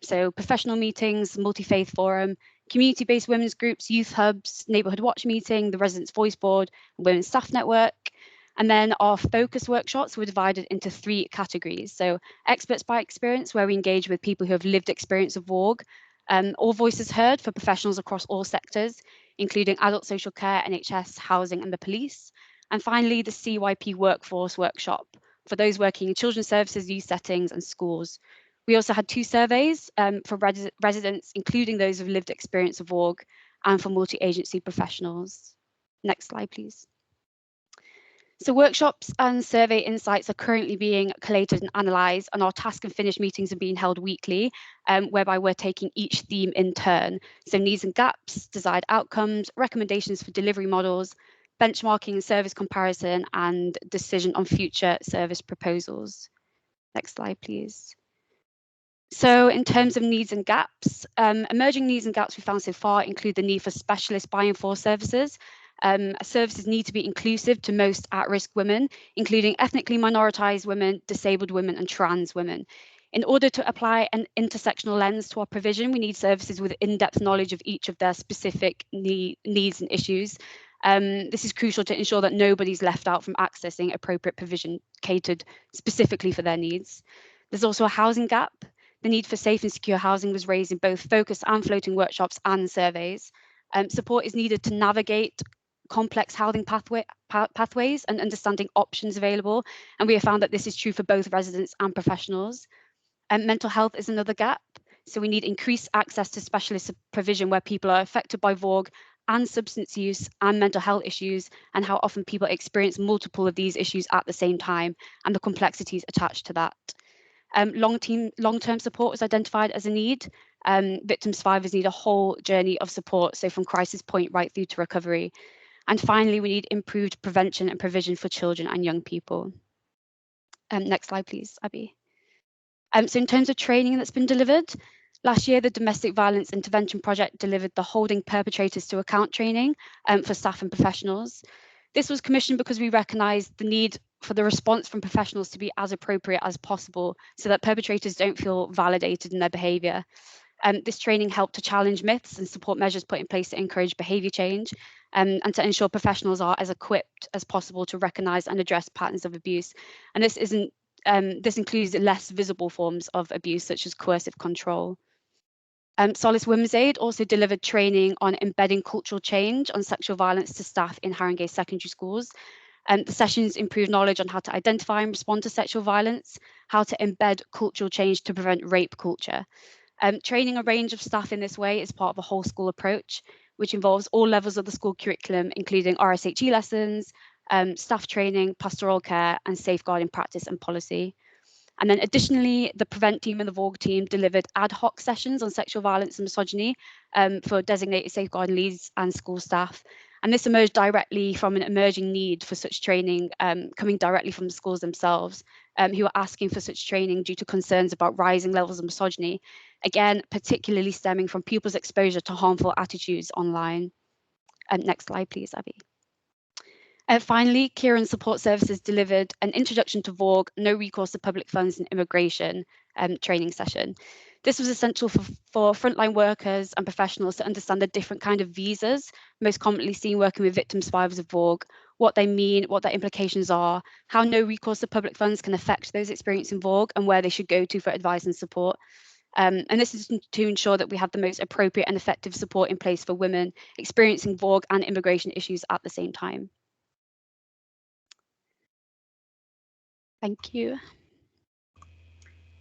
So professional meetings, multi-faith forum, community-based women's groups, youth hubs, neighbourhood watch meeting, the Residents' Voice Board, and Women's Staff Network. And then our focus workshops were divided into 3 categories. So experts by experience, where we engage with people who have lived experience of VAWG, all voices heard for professionals across all sectors, including adult social care, NHS, housing and the police. And finally, the CYP workforce workshop for those working in children's services, youth settings and schools. We also had 2 surveys for residents, including those who've lived experience of VAWG and for multi-agency professionals. Next slide, please. So workshops and survey insights are currently being collated and analysed, and our task and finish meetings are being held weekly, whereby we're taking each theme in turn. So needs and gaps, desired outcomes, recommendations for delivery models, benchmarking and service comparison, and decision on future service proposals. Next slide, please. So in terms of needs and gaps, emerging needs and gaps we found so far include the need for specialist buy and for services. Services need to be inclusive to most at-risk women, including ethnically minoritized women, disabled women and trans women. In order to apply an intersectional lens to our provision, we need services with in-depth knowledge of each of their specific needs and issues. This is crucial to ensure that nobody's left out from accessing appropriate provision catered specifically for their needs. There's also a housing gap. The need for safe and secure housing was raised in both focus and floating workshops and surveys. Support is needed to navigate complex housing pathways and understanding options available. And we have found that this is true for both residents and professionals. Mental health is another gap. So we need increased access to specialist provision where people are affected by VAWG and substance use and mental health issues, and how often people experience multiple of these issues at the same time and the complexities attached to that. Long-term support was identified as a need. Victim survivors need a whole journey of support, so from crisis point right through to recovery. And finally, we need improved prevention and provision for children and young people. Next slide, please, Abby. So in terms of training that's been delivered, last year, the Domestic Violence Intervention Project delivered the Holding Perpetrators to Account training for staff and professionals. This was commissioned because we recognised the need for the response from professionals to be as appropriate as possible so that perpetrators don't feel validated in their behaviour. This training helped to challenge myths and support measures put in place to encourage behaviour change and to ensure professionals are as equipped as possible to recognise and address patterns of abuse. And this includes less visible forms of abuse, such as coercive control. Solace Women's Aid also delivered training on embedding cultural change on sexual violence to staff in Haringey secondary schools. The sessions improved knowledge on how to identify and respond to sexual violence, how to embed cultural change to prevent rape culture. Training a range of staff in this way is part of a whole school approach, which involves all levels of the school curriculum, including RSHE lessons, staff training, pastoral care, and safeguarding practice and policy. And then additionally, the Prevent team and the VAUG team delivered ad hoc sessions on sexual violence and misogyny for designated safeguarding leads and school staff. And this emerged directly from an emerging need for such training, coming directly from the schools themselves, who are asking for such training due to concerns about rising levels of misogyny, again, particularly stemming from pupils' exposure to harmful attitudes online. Next slide, please, Abby. Finally, Kieran Support Services delivered an Introduction to VAUG, No Recourse to Public Funds and Immigration training session. This was essential for frontline workers and professionals to understand the different kind of visas most commonly seen working with victim survivors of VAUG, what they mean, what their implications are, how no recourse to public funds can affect those experiencing VAUG, and where they should go to for advice and support. And this is to ensure that we have the most appropriate and effective support in place for women experiencing VAUG and immigration issues at the same time. Thank you.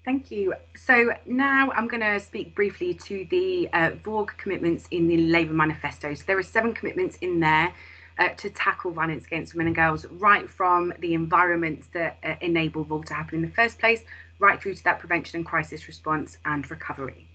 Thank you. So now I'm going to speak briefly to the VAUG commitments in the Labour manifesto. So there are 7 commitments in there to tackle violence against women and girls, right from the environments that enable VAUG to happen in the first place, right through to that prevention and crisis response and recovery.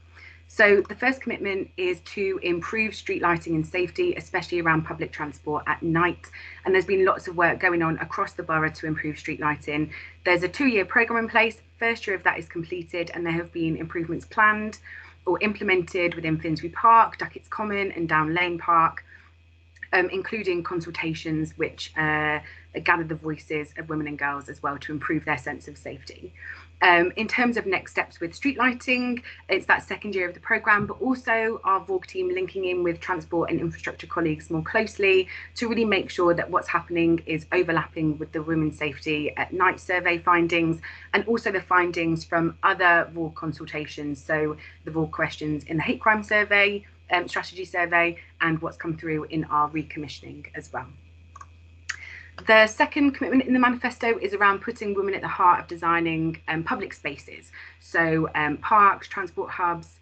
So the first commitment is to improve street lighting and safety, especially around public transport at night. And there's been lots of work going on across the borough to improve street lighting. There's a 2-year programme in place. First year of that is completed, and there have been improvements planned or implemented within Finsbury Park, Duckett's Common and Down Lane Park, including consultations which gather the voices of women and girls as well to improve their sense of safety. In terms of next steps with street lighting, it's that 2nd year of the programme, but also our VAUG team linking in with transport and infrastructure colleagues more closely to really make sure that what's happening is overlapping with the Women's Safety at Night survey findings, and also the findings from other VAUG consultations, so the VAUG questions in the hate crime survey, strategy survey, and what's come through in our recommissioning as well. The second commitment in the manifesto is around putting women at the heart of designing public spaces. So parks, transport hubs,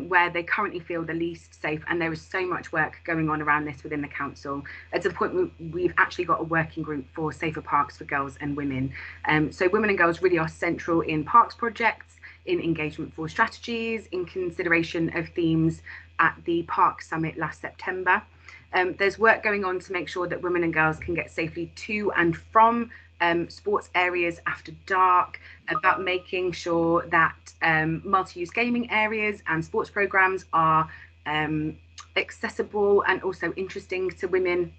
where they currently feel the least safe, and there is so much work going on around this within the council. At the point we've actually got a working group for safer parks for girls and women. So women and girls really are central in parks projects, in engagement for strategies, in consideration of themes at the Park Summit last September. There's work going on to make sure that women and girls can get safely to and from sports areas after dark, about making sure that multi-use gaming areas and sports programs are accessible and also interesting to women,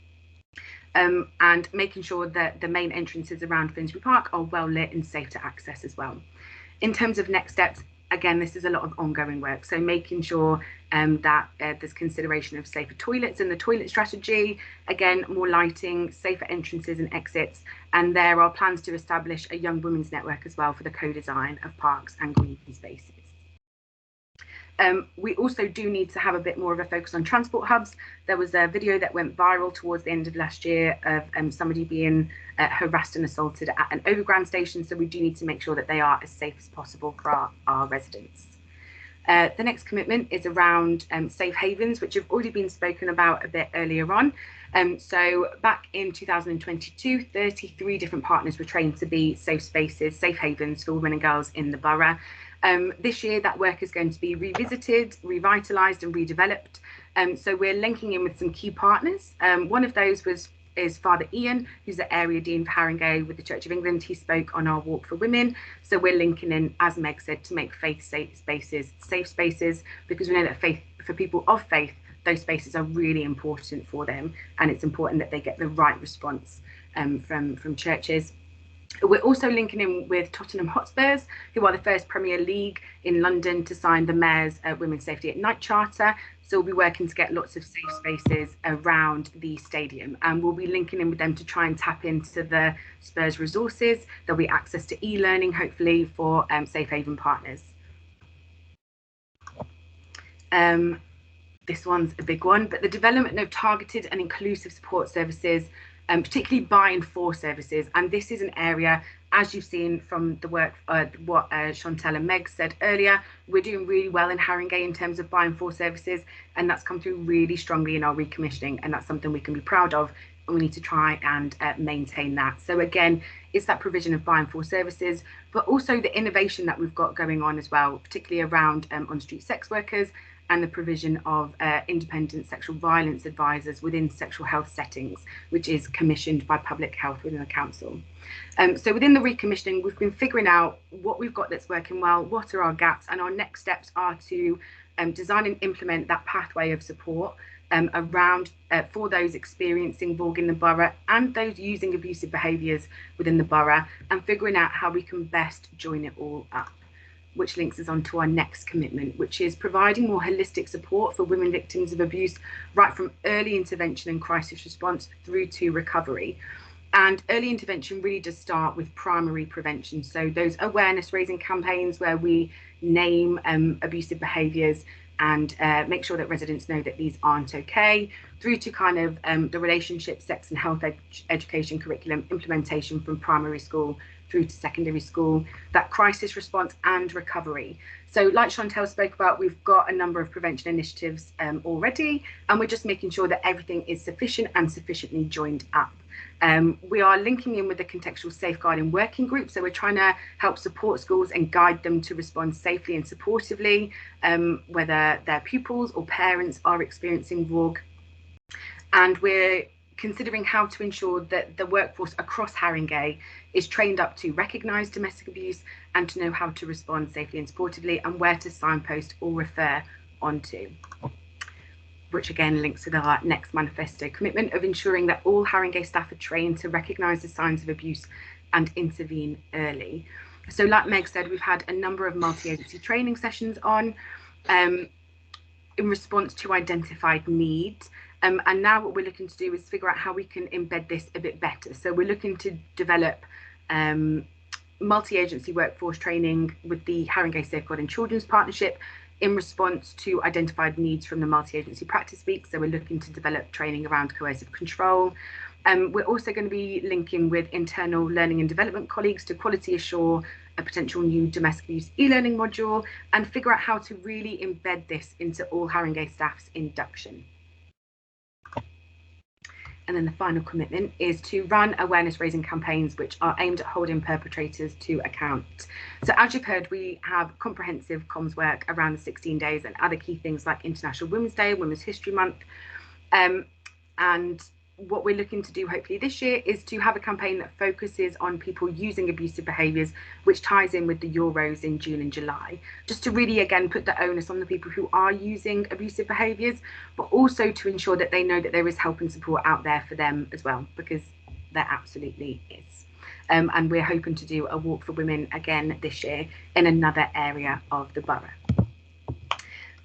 and making sure that the main entrances around Finsbury Park are well lit and safe to access as well. In terms of next steps, again, this is a lot of ongoing work. So making sure that there's consideration of safer toilets in the toilet strategy, again, more lighting, safer entrances and exits. And there are plans to establish a young women's network as well for the co-design of parks and green spaces. We also do need to have a bit more of a focus on transport hubs. There was a video that went viral towards the end of last year of somebody being harassed and assaulted at an overground station. So we do need to make sure that they are as safe as possible for our residents. The next commitment is around safe havens, which have already been spoken about a bit earlier on. So back in 2022, 33 different partners were trained to be safe spaces, safe havens for women and girls in the borough. This year, that work is going to be revisited, revitalised and redeveloped. So we're linking in with some key partners. One of those is Father Ian, who's the Area Dean for Haringey with the Church of England. He spoke on our Walk for Women. So we're linking in, as Meg said, to make faith safe spaces, because we know that faith, for people of faith, those spaces are really important for them, and it's important that they get the right response from churches. We're also linking in with Tottenham Hotspurs, who are the first Premier League in London to sign the Mayor's Women's Safety at Night Charter. So we'll be working to get lots of safe spaces around the stadium, and we'll be linking in with them to try and tap into the Spurs resources. There'll be access to e-learning, hopefully, for Safe Haven partners. This one's a big one, but the development of targeted and inclusive support services particularly buy and for services. And this is an area, as you've seen from the work, what Chantel and Meg said earlier, we're doing really well in Haringey in terms of buy and for services, and that's come through really strongly in our recommissioning, and that's something we can be proud of, and we need to try and maintain that. So again, it's that provision of buy and for services, but also the innovation that we've got going on as well, particularly around on-street sex workers and the provision of independent sexual violence advisors within sexual health settings, which is commissioned by Public Health within the council. So within the recommissioning, we've been figuring out what we've got that's working well, what are our gaps, and our next steps are to design and implement that pathway of support around for those experiencing VAUG in the borough and those using abusive behaviours within the borough, and figuring out how we can best join it all up, which links us on to our next commitment, which is providing more holistic support for women victims of abuse, right from early intervention and crisis response through to recovery. And early intervention really does start with primary prevention. So those awareness raising campaigns where we name abusive behaviours and make sure that residents know that these aren't okay, through to kind of the relationship, sex and health education curriculum implementation from primary school through to secondary school, that crisis response and recovery. So like Chantel spoke about, we've got a number of prevention initiatives already, and we're just making sure that everything is sufficient and sufficiently joined up. We are linking in with the contextual safeguarding working group, so we're trying to help support schools and guide them to respond safely and supportively, whether their pupils or parents are experiencing VAUG. And we're considering how to ensure that the workforce across Haringey is trained up to recognise domestic abuse and to know how to respond safely and supportively, and where to signpost or refer onto, which again links to the next manifesto commitment of ensuring that all Haringey staff are trained to recognise the signs of abuse and intervene early. So like Meg said, we've had a number of multi-agency training sessions on in response to identified needs. And now what we're looking to do is figure out how we can embed this a bit better. So we're looking to develop multi-agency workforce training with the Haringey Safeguarding Children's Partnership in response to identified needs from the multi-agency practice week. So we're looking to develop training around coercive control. We're also going to be linking with internal learning and development colleagues to quality assure a potential new domestic abuse e-learning module and figure out how to really embed this into all Haringey staff's induction. And then the final commitment is to run awareness raising campaigns which are aimed at holding perpetrators to account. So as you've heard, we have comprehensive comms work around the 16 days and other key things like International Women's Day, Women's History Month. And what we're looking to do hopefully this year is to have a campaign that focuses on people using abusive behaviours, which ties in with the Euros in June and July, just to really again put the onus on the people who are using abusive behaviours, but also to ensure that they know that there is help and support out there for them as well, because there absolutely is. And we're hoping to do a walk for women again this year in another area of the borough.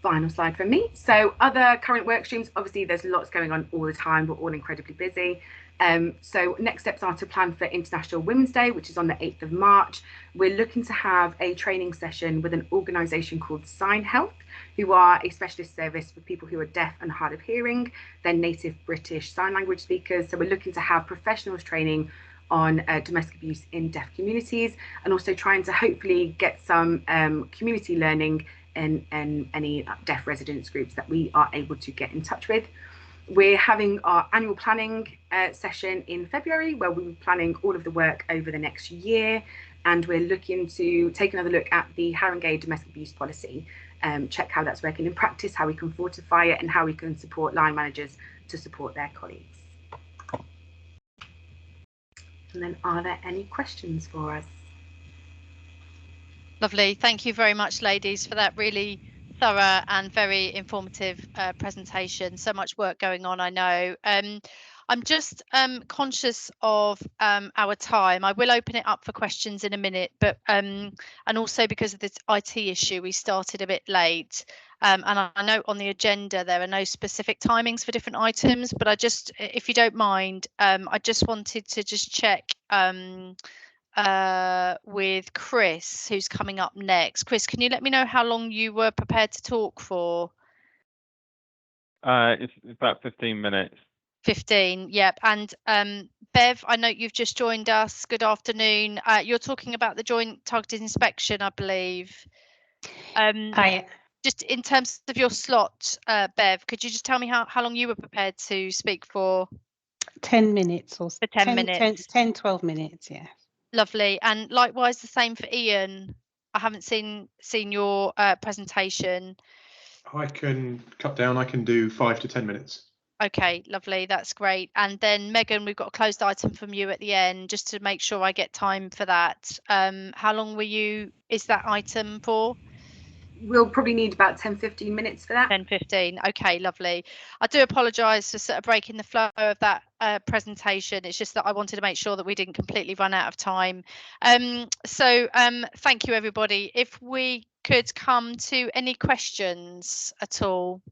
Final slide from me. So other current work streams, obviously there's lots going on all the time, we're all incredibly busy. So next steps are to plan for International Women's Day, which is on the 8th of March. We're looking to have a training session with an organisation called Sign Health, who are a specialist service for people who are deaf and hard of hearing. They're native British sign language speakers. So we're looking to have professionals training on domestic abuse in deaf communities, and also trying to hopefully get some community learning and any deaf residents groups that we are able to get in touch with. We're having our annual planning session in February, where we'll be planning all of the work over the next year, and we're looking to take another look at the Haringey domestic abuse policy, check how that's working in practice, how we can fortify it, and how we can support line managers to support their colleagues. And then are there any questions for us? Lovely. Thank you very much, ladies, for that really thorough and very informative presentation. So much work going on, I know. I'm just conscious of our time. I will open it up for questions in a minute, but and also because of this IT issue, we started a bit late. And I know on the agenda there are no specific timings for different items, but I just, if you don't mind, I just wanted to just check with Chris, who's coming up next. Chris, can you let me know how long you were prepared to talk for? It's about 15 minutes. 15, yep. And Bev, I know you've just joined us. Good afternoon. You're talking about the joint targeted inspection, I believe. Hi. Just in terms of your slot, Bev, could you just tell me how long you were prepared to speak for? 10 minutes or for 10 minutes. 12 minutes, yeah. Lovely. And likewise the same for Ian. I haven't seen your presentation. I can cut down. I can do 5 to 10 minutes. Okay, lovely. That's great. And then Megan, we've got a closed item from you at the end, just to make sure I get time for that. How long is that item for? We'll probably need about 10-15 minutes for that. 10-15. Okay, lovely. I do apologise for sort of breaking the flow of that presentation. It's just that I wanted to make sure that we didn't completely run out of time. So thank you, everybody. If we could come to any questions at all.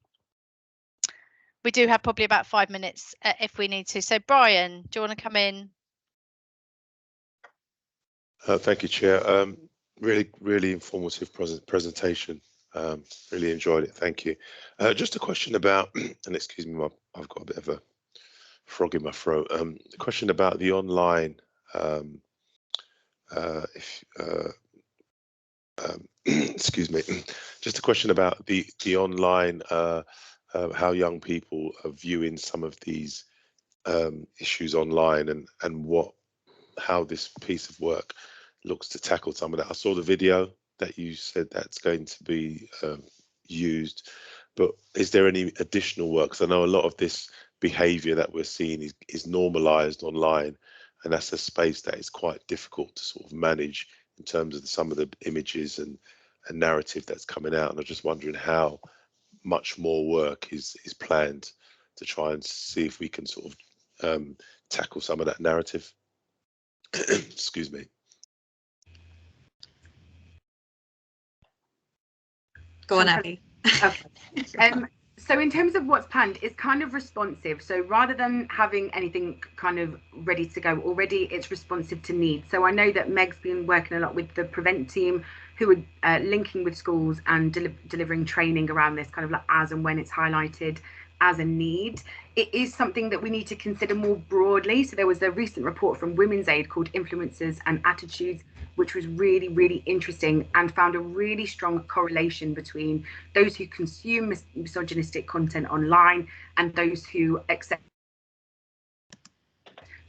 We do have probably about 5 minutes if we need to. So Brian, do you want to come in? Thank you, Chair. Really informative presentation. Really enjoyed it. Thank you. Just a question about, and excuse me, I've got a bit of a frog in my throat. A question about the online. Excuse me. Just a question about the online. How young people are viewing some of these issues online, and how this piece of work looks to tackle some of that. I saw the video that you said that's going to be used, but is there any additional work? Because I know a lot of this behaviour that we're seeing is normalised online, and that's a space that is quite difficult to sort of manage in terms of some of the images and narrative that's coming out. And I'm just wondering how much more work is planned to try and see if we can sort of tackle some of that narrative. Excuse me. Go on, Abby. Okay. So in terms of what's planned, it's kind of responsive. So rather than having anything kind of ready to go already, it's responsive to needs. So I know that Meg's been working a lot with the Prevent team, who are linking with schools and delivering training around this, kind of like as and when it's highlighted as a need. It is something that we need to consider more broadly. So there was a recent report from Women's Aid called Influences and Attitudes, which was really, really interesting and found a really strong correlation between those who consume misogynistic content online and those who accept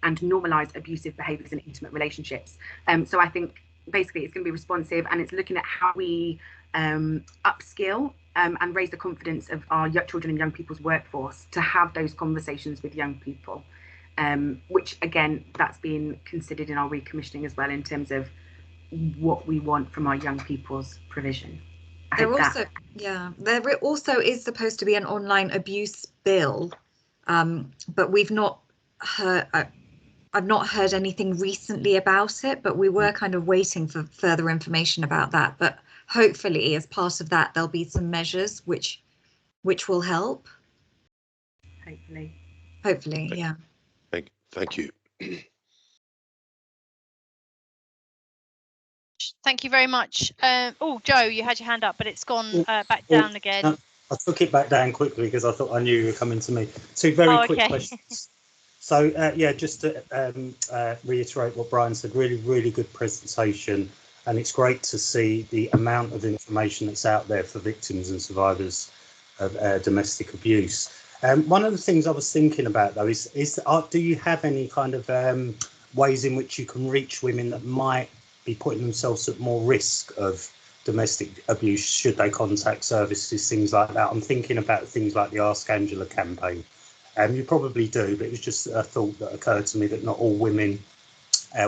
and normalize abusive behaviors in intimate relationships. So I think basically it's going to be responsive, and it's looking at how we upskill and raise the confidence of our children and young people's workforce to have those conversations with young people, which again, that's being considered in our recommissioning as well in terms of what we want from our young people's provision. There also is supposed to be an online abuse bill, but we've not heard. I've not heard anything recently about it, but we were kind of waiting for further information about that. But hopefully, as part of that, there'll be some measures which will help. Hopefully, yeah. Thank you. Thank you very much. Oh, Joe, you had your hand up, but it's gone back down again. I took it back down quickly because I thought I knew you were coming to me. Two very quick questions. So, just to reiterate what Brian said, really good presentation. And it's great to see the amount of information that's out there for victims and survivors of domestic abuse. One of the things I was thinking about, though, is do you have any kind of ways in which you can reach women that might be putting themselves at more risk of domestic abuse should they contact services, things like that? I'm thinking about things like the Ask Angela campaign. You probably do, but it was just a thought that occurred to me that not all women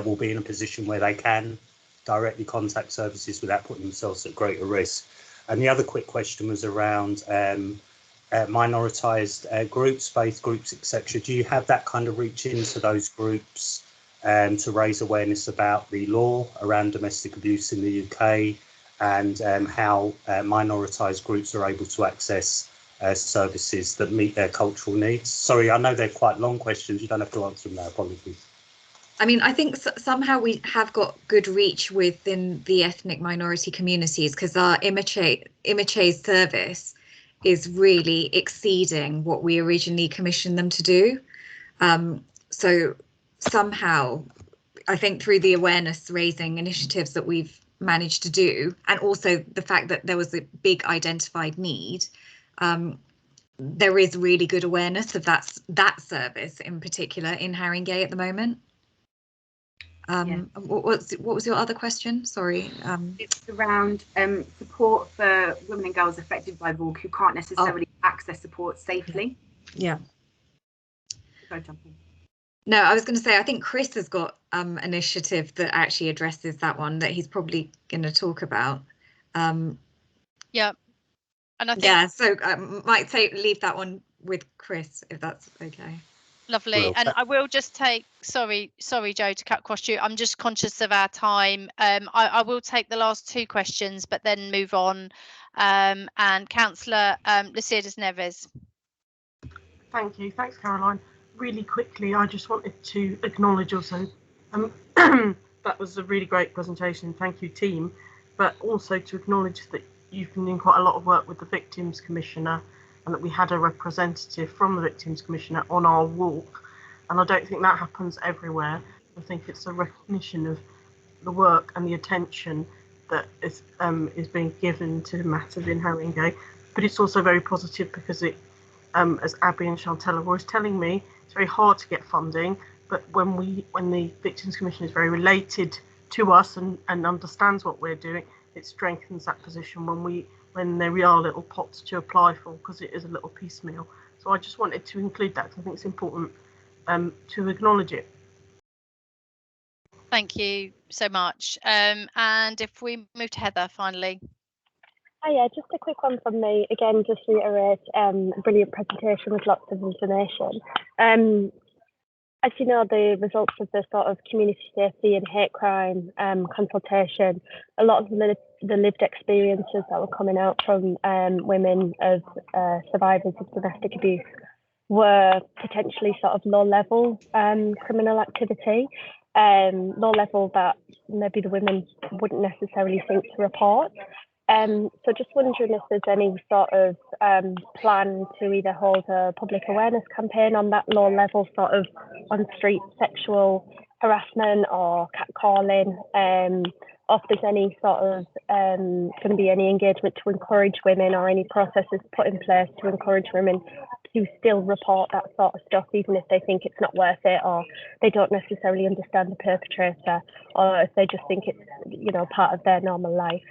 will be in a position where they can directly contact services without putting themselves at greater risk. And the other quick question was around minoritised groups, faith groups, etc. Do you have that kind of reach into those groups to raise awareness about the law around domestic abuse in the UK and how minoritised groups are able to access services that meet their cultural needs? Sorry, I know they're quite long questions. You don't have to answer them now. Apologies. I mean, I think somehow we have got good reach within the ethnic minority communities because our Imache service is really exceeding what we originally commissioned them to do. So somehow, I think through the awareness raising initiatives that we've managed to do, and also the fact that there was a big identified need, there is really good awareness of that service in particular in Haringey at the moment. What was your other question? Sorry. It's around support for women and girls affected by VORG who can't necessarily access support safely. Yeah. Go jump in. No, I was going to say, I think Chris has got an initiative that actually addresses that one that he's probably going to talk about. Yeah. And I think, yeah, so I might leave that one with Chris, if that's okay. Lovely. And I will just take, sorry, Joe, to cut across you. I'm just conscious of our time. I will take the last two questions, but then move on. And Councillor Lucidas Neves. Thank you. Thanks, Caroline. Really quickly, I just wanted to acknowledge also that was a really great presentation. Thank you, team. But also to acknowledge that you've been doing quite a lot of work with the Victims Commissioner, and that we had a representative from the Victims Commissioner on our walk. And I don't think that happens everywhere. I think it's a recognition of the work and the attention that is being given to matters in Haringey. But it's also very positive because it, as Abby and Chantelle were always telling me, it's very hard to get funding. But when the Victims Commission is very related to us and understands what we're doing, it strengthens that position when there are little pots to apply for, because it is a little piecemeal. So I just wanted to include that because I think it's important to acknowledge it. Thank you so much. And if we move to Heather finally. Oh yeah, just a quick one from me. Again, just reiterate, brilliant presentation with lots of information. As you know, the results of the sort of community safety and hate crime consultation, a lot of the lived experiences that were coming out from women of survivors of domestic abuse were potentially sort of low-level criminal activity, low-level that maybe the women wouldn't necessarily think to report. So just wondering if there's any sort of plan to either hold a public awareness campaign on that low level sort of on-street sexual harassment or catcalling, or if there's any sort of going to be any engagement to encourage women or any processes put in place to encourage women to still report that sort of stuff, even if they think it's not worth it or they don't necessarily understand the perpetrator, or if they just think it's, you know, part of their normal life.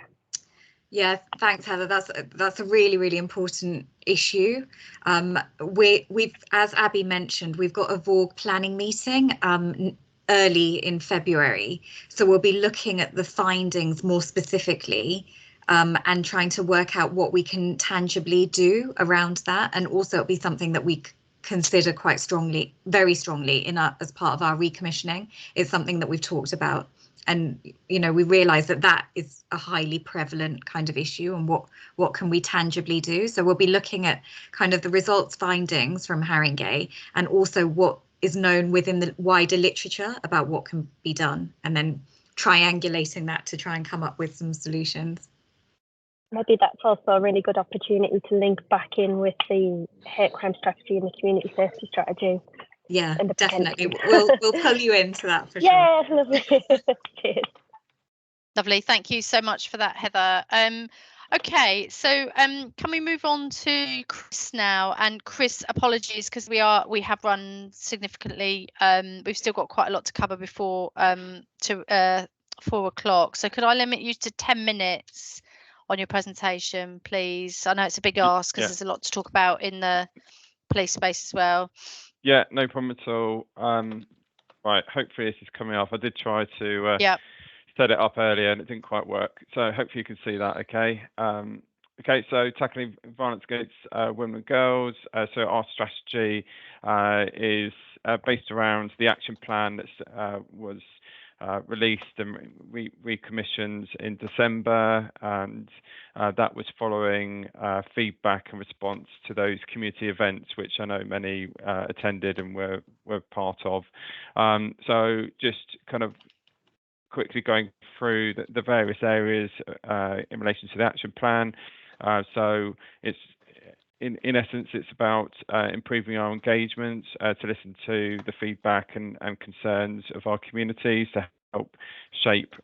Yeah, thanks, Heather. That's a really, really important issue. We've, as Abby mentioned, we've got a VORG planning meeting early in February. So we'll be looking at the findings more specifically and trying to work out what we can tangibly do around that. And also it'll be something that we consider quite strongly, very strongly as part of our recommissioning. It's something that we've talked about. And, you know, we realise that that is a highly prevalent kind of issue, and what can we tangibly do? So we'll be looking at kind of the results findings from Haringey and also what is known within the wider literature about what can be done, and then triangulating that to try and come up with some solutions. Maybe that's also a really good opportunity to link back in with the hate crime strategy and the community safety strategy. Yeah, definitely. We'll pull you into that for sure. Yeah, lovely. Cheers. Lovely. Thank you so much for that, Heather. Okay, so can we move on to Chris now? And Chris, apologies because we have run significantly. We've still got quite a lot to cover before 4 o'clock. So could I limit you to 10 minutes on your presentation, please? I know it's a big ask because there's a lot to talk about in the police space as well. Yeah, no problem at all. Right, hopefully this is coming off. I did try to set it up earlier and it didn't quite work. So hopefully you can see that, okay? Okay, so tackling violence against women and girls. So our strategy is based around the action plan that was released and recommissioned in December, and that was following feedback and response to those community events, which I know many attended and were part of. So just kind of quickly going through the various areas in relation to the action plan. So it's in essence, it's about improving our engagement, to listen to the feedback and concerns of our communities, to help shape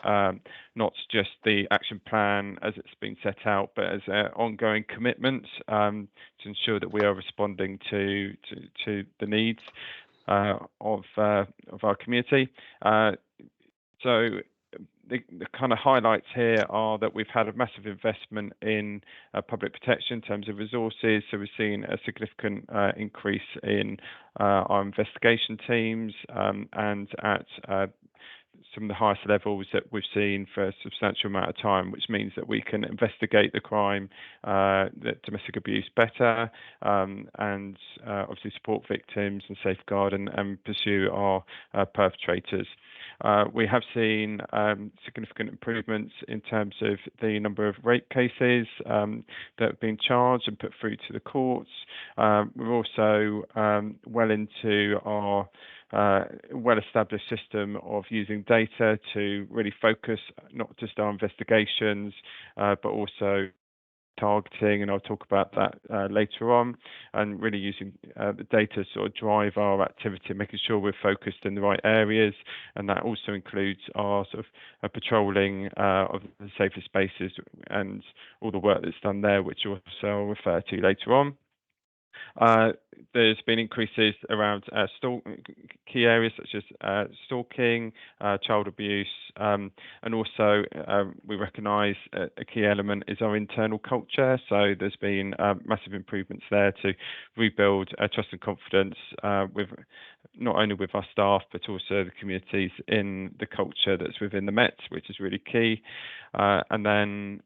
not just the action plan as it's been set out, but as ongoing commitments to ensure that we are responding to the needs of our community. So the kind of highlights here are that we've had a massive investment in public protection in terms of resources. So we've seen a significant increase in our investigation teams and at some of the highest levels that we've seen for a substantial amount of time, which means that we can investigate the crime, the domestic abuse better, and obviously support victims and safeguard and pursue our perpetrators. We have seen significant improvements in terms of the number of rape cases that have been charged and put through to the courts. We're also well into our well-established system of using data to really focus not just our investigations, but also targeting, and I'll talk about that later on, and really using the data to sort of drive our activity, making sure we're focused in the right areas, and that also includes our sort of patrolling of the safer spaces and all the work that's done there, which also I'll refer to later on. There's been increases around key areas such as stalking, child abuse, and also we recognise a key element is our internal culture. So there's been massive improvements there to rebuild trust and confidence with not only with our staff but also the communities in the culture that's within the Met, which is really key. And then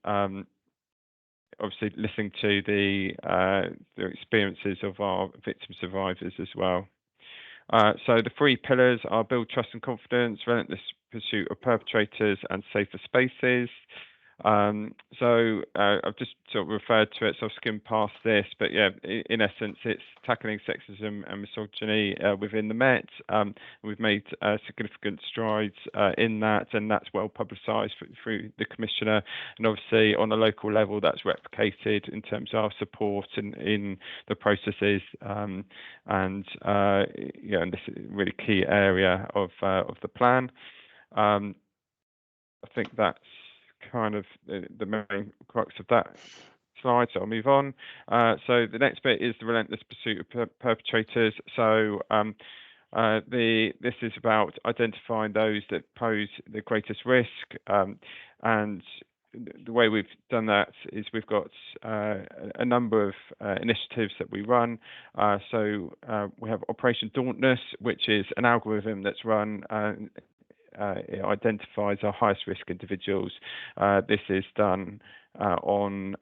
obviously listening to the experiences of our victim survivors as well. So the 3 pillars are build trust and confidence, relentless pursuit of perpetrators, and safer spaces. So I've just sort of referred to it, so I've skimmed past this, but yeah, in essence, it's tackling sexism and misogyny within the Met. We've made significant strides in that, and that's well publicised through the Commissioner, and obviously on a local level, that's replicated in terms of our support in the processes, and this is a really key area of the plan. I think that's kind of the main crux of that slide, so I'll move on. So the next bit is the relentless pursuit of perpetrators. So this is about identifying those that pose the greatest risk, and the way we've done that is we've got a number of initiatives that we run. So we have Operation Dauntless, which is an algorithm that's run. It identifies our highest risk individuals. This is done on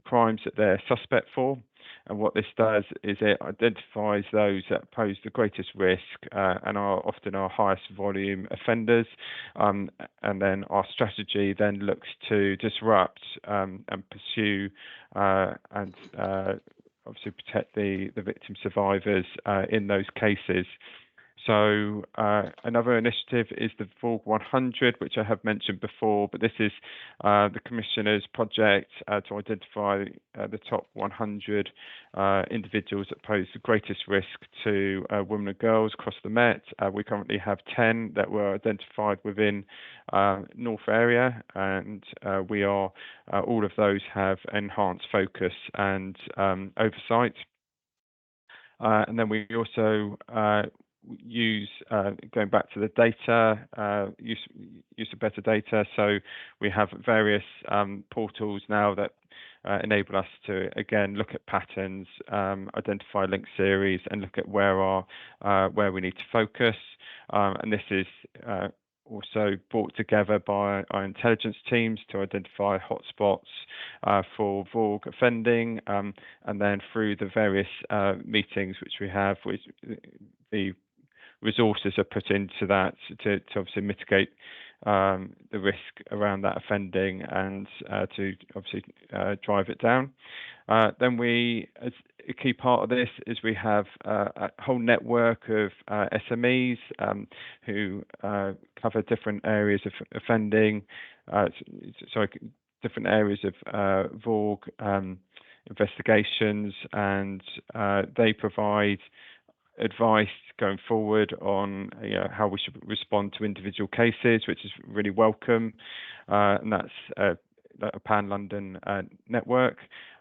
crimes that they're suspect for, and what this does is it identifies those that pose the greatest risk and are often our highest volume offenders, and then our strategy then looks to disrupt and pursue and obviously protect the victim survivors in those cases. So another initiative is the VAUG 100, which I have mentioned before, but this is the Commissioner's project to identify the top 100 individuals that pose the greatest risk to women and girls across the Met. We currently have 10 that were identified within North area, and we are all of those have enhanced focus and oversight. And then we also use going back to the data, use of better data. So we have various portals now that enable us to again look at patterns, identify link series, and look at where we need to focus. And this is also brought together by our intelligence teams to identify hotspots for VAUG offending, and then through the various meetings which we have, which the resources are put into that to obviously mitigate the risk around that offending and to obviously drive it down. Then as a key part of this is we have a whole network of SMEs who cover different areas of offending, different areas of VAUG investigations, and they provide advice going forward on how we should respond to individual cases, which is really welcome, and that's a Pan London network.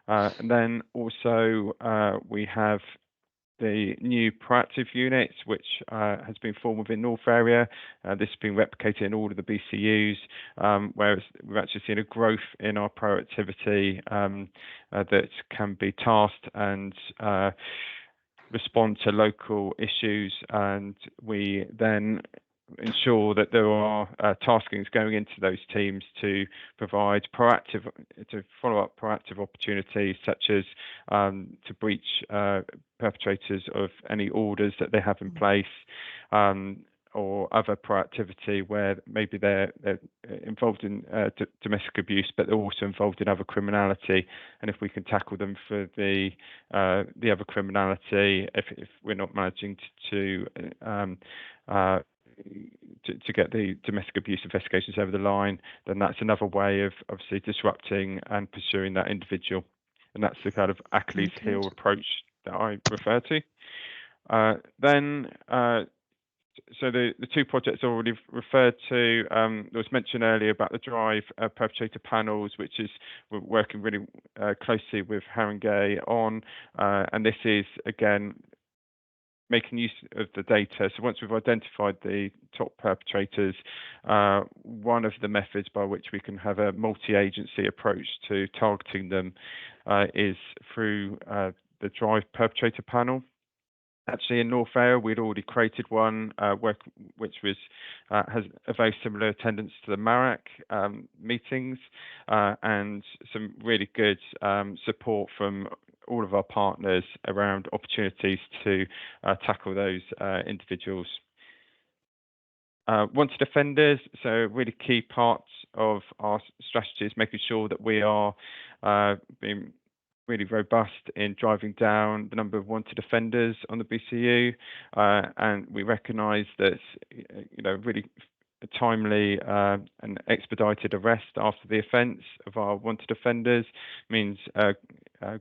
And then also we have the new proactive units, which has been formed within North Area. This has been replicated in all of the BCUs, whereas we've actually seen a growth in our proactivity that can be tasked and respond to local issues, and we then ensure that there are taskings going into those teams to provide to follow up proactive opportunities, such as to breach perpetrators of any orders that they have in place, or other proactivity where maybe they're involved in domestic abuse, but they're also involved in other criminality. And if we can tackle them for the other criminality, if we're not managing to get the domestic abuse investigations over the line, then that's another way of obviously disrupting and pursuing that individual. And that's the kind of Achilles heel approach that I refer to. So the two projects already referred to, there was mentioned earlier about the Drive perpetrator panels, which is we're working really closely with Haringey on, and this is again making use of the data. So once we've identified the top perpetrators, one of the methods by which we can have a multi-agency approach to targeting them is through the Drive perpetrator panel. Actually, in North Area, we'd already created one, which was has a very similar attendance to the MARAC meetings, and some really good support from all of our partners around opportunities to tackle those individuals. Wanted offenders, so really key parts of our strategy is making sure that we are being really robust in driving down the number of wanted offenders on the BCU, and we recognise that really a timely and expedited arrest after the offence of our wanted offenders means a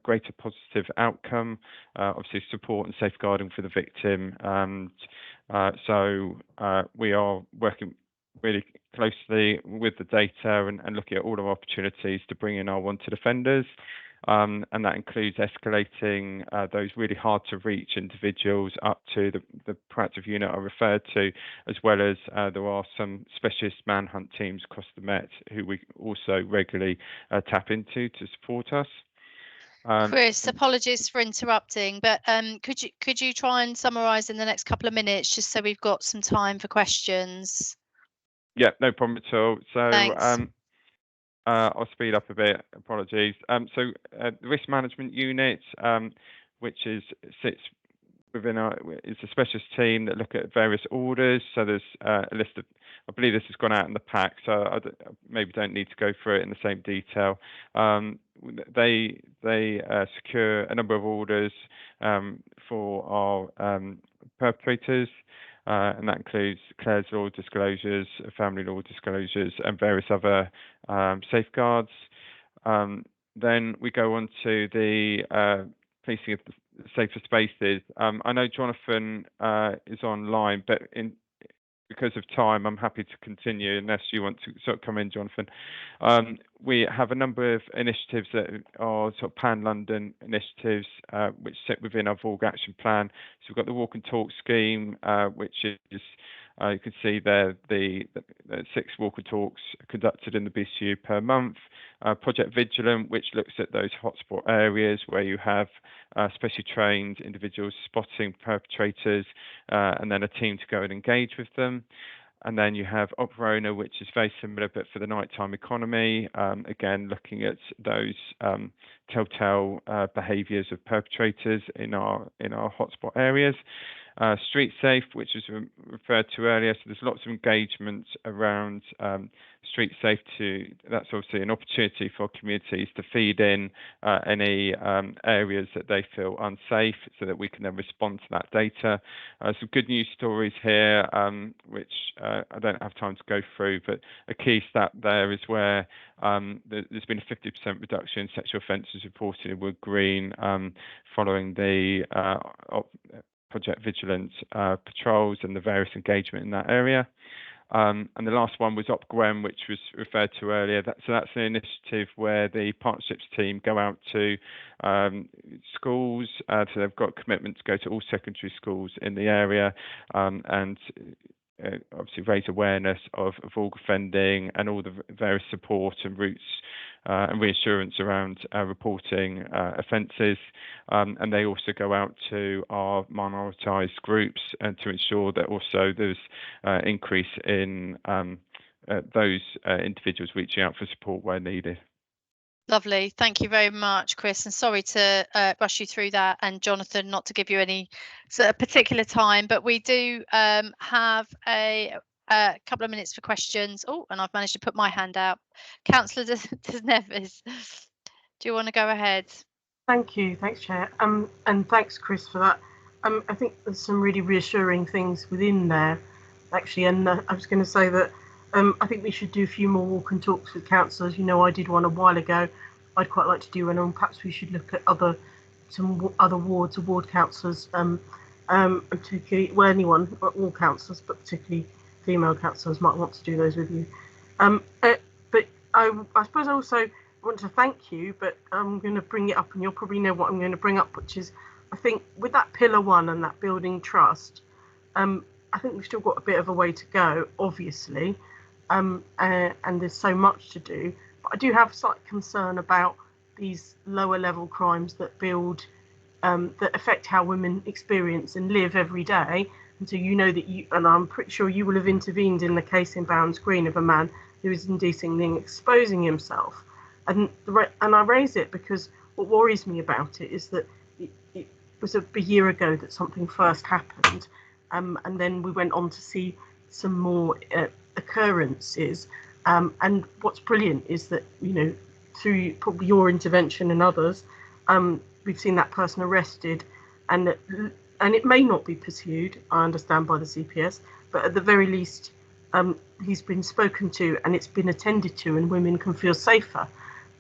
greater positive outcome, obviously support and safeguarding for the victim. So we are working really closely with the data and looking at all of our opportunities to bring in our wanted offenders. And that includes escalating those really hard to reach individuals up to the proactive unit I referred to, as well as there are some specialist manhunt teams across the Met who we also regularly tap into to support us. Chris, apologies for interrupting, but could you try and summarise in the next couple of minutes, just so we've got some time for questions? Yeah, no problem at all. So thanks. I'll speed up a bit. Apologies. So the risk management unit, which sits within is a specialist team that look at various orders. So there's a list of, I believe this has gone out in the pack, so I maybe don't need to go through it in the same detail. They secure a number of orders for our perpetrators. And that includes Clare's law disclosures, family law disclosures, and various other safeguards. Then we go on to the policing of the safer spaces. I know Jonathan is online, but because of time, I'm happy to continue unless you want to sort of come in, Jonathan. We have a number of initiatives that are sort of pan-London initiatives which sit within our VORG action plan. So we've got the Walk and Talk scheme, which is, you can see there, the 6 walk and talks conducted in the BCU per month. Project Vigilant, which looks at those hotspot areas where you have specially trained individuals spotting perpetrators, and then a team to go and engage with them. And then you have Operona, which is very similar, but for the nighttime economy, again, looking at those telltale behaviours of perpetrators in our hotspot areas. Street Safe, which was referred to earlier. So there's lots of engagement around Street Safe. That's obviously an opportunity for communities to feed in any areas that they feel unsafe, so that we can then respond to that data. Some good news stories here, which I don't have time to go through, but a key stat there is where there's been a 50% reduction in sexual offences reported in Wood Green following the Project Vigilant patrols and the various engagement in that area. And the last one was Op Gwen, which was referred to earlier. So that's an initiative where the partnerships team go out to schools. So they've got commitment to go to all secondary schools in the area and obviously raise awareness of vulgar offending and all the various support and routes and reassurance around reporting offences. And they also go out to our minoritised groups and to ensure that also there's increase in those individuals reaching out for support where needed. Lovely. Thank you very much, Chris. And sorry to rush you through that, and Jonathan, not to give you any sort of particular time, but we do have a couple of minutes for questions. Oh, and I've managed to put my hand out. Councillor Nevis, do you want to go ahead? Thank you. Thanks, Chair. And thanks, Chris, for that. I think there's some really reassuring things within there, actually. And I was going to say that I think we should do a few more walk and talks with councillors. You know, I did one a while ago. I'd quite like to do one, and perhaps we should look at some other wards or ward councillors, particularly, well, anyone, all councillors, but particularly female councillors might want to do those with you. But I suppose I also want to thank you, but I'm going to bring it up, and you'll probably know what I'm going to bring up, which is, I think with that pillar 1 and that building trust, I think we've still got a bit of a way to go, obviously. And there's so much to do, but I do have slight concern about these lower level crimes that build, that affect how women experience and live every day. And so you know that and I'm pretty sure you will have intervened in the case in Bounds Green of a man who is indecently exposing himself. And I raise it because what worries me about it is that it was a year ago that something first happened, and then we went on to see some more occurrences, and what's brilliant is that, you know, through probably your intervention and others, we've seen that person arrested, and it may not be pursued, I understand, by the CPS, but at the very least he's been spoken to and it's been attended to, and women can feel safer,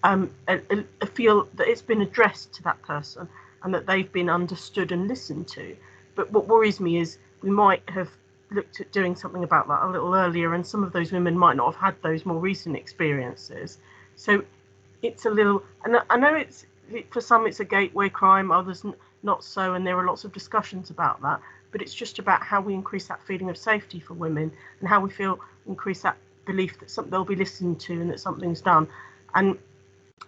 feel that it's been addressed to that person and that they've been understood and listened to. But what worries me is we might have looked at doing something about that a little earlier, and some of those women might not have had those more recent experiences. So it's a little, and I know for some it's a gateway crime, others not so, and there are lots of discussions about that, but it's just about how we increase that feeling of safety for women, and how we increase that belief that they'll be listened to and that something's done. And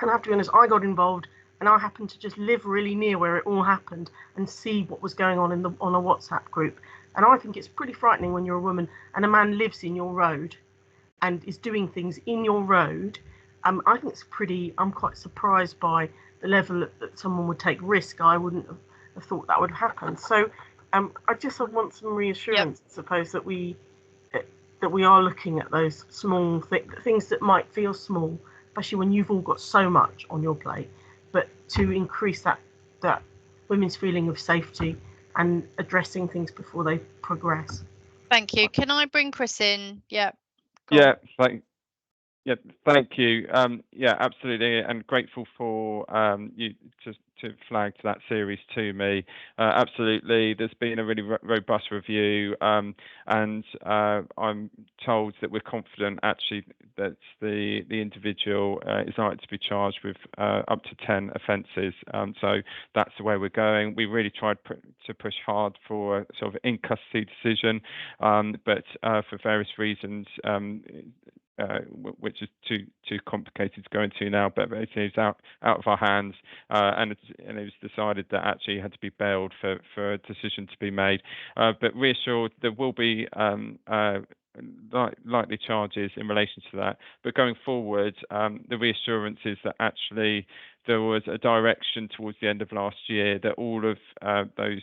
I have to be honest, I got involved, and I happened to just live really near where it all happened and see what was going on on a WhatsApp group. And I think it's pretty frightening when you're a woman and a man lives in your road and is doing things in your road. I think it's I'm quite surprised by the level that someone would take risk. I wouldn't have thought that would happen. So I just want some reassurance, I suppose, that we are looking at those small things that might feel small, especially when you've all got so much on your plate, but to increase that women's feeling of safety and addressing things before they progress. Thank you. Can I bring Chris in? Yeah. Thank you. Yeah, absolutely, and grateful for you to flag that series to me. Absolutely, there's been a really robust review, and I'm told that we're confident actually that the individual is likely to be charged with up to 10 offences. So that's the way we're going. We really tried to push hard for a sort of in custody decision, but for various reasons, which is too complicated to go into now, but it is out of our hands, and it was decided that actually had to be bailed for a decision to be made. But reassured, there will be likely charges in relation to that. But going forward, the reassurance is that actually there was a direction towards the end of last year that all of those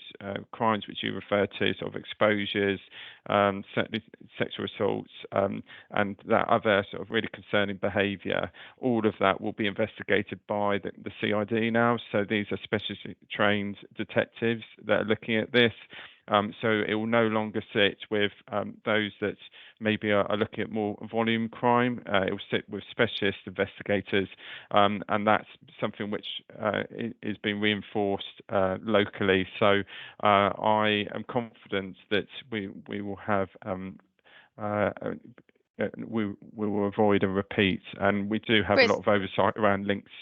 crimes which you refer to, sort of exposures, certainly sexual assaults, and that other sort of really concerning behaviour, all of that will be investigated by the CID now. So these are specially trained detectives that are looking at this. So it will no longer sit with those that maybe are looking at more volume crime. It will sit with specialist investigators, and that's something which is being reinforced locally. So I am confident that we will have we will avoid a repeat, and we do have a lot of oversight around links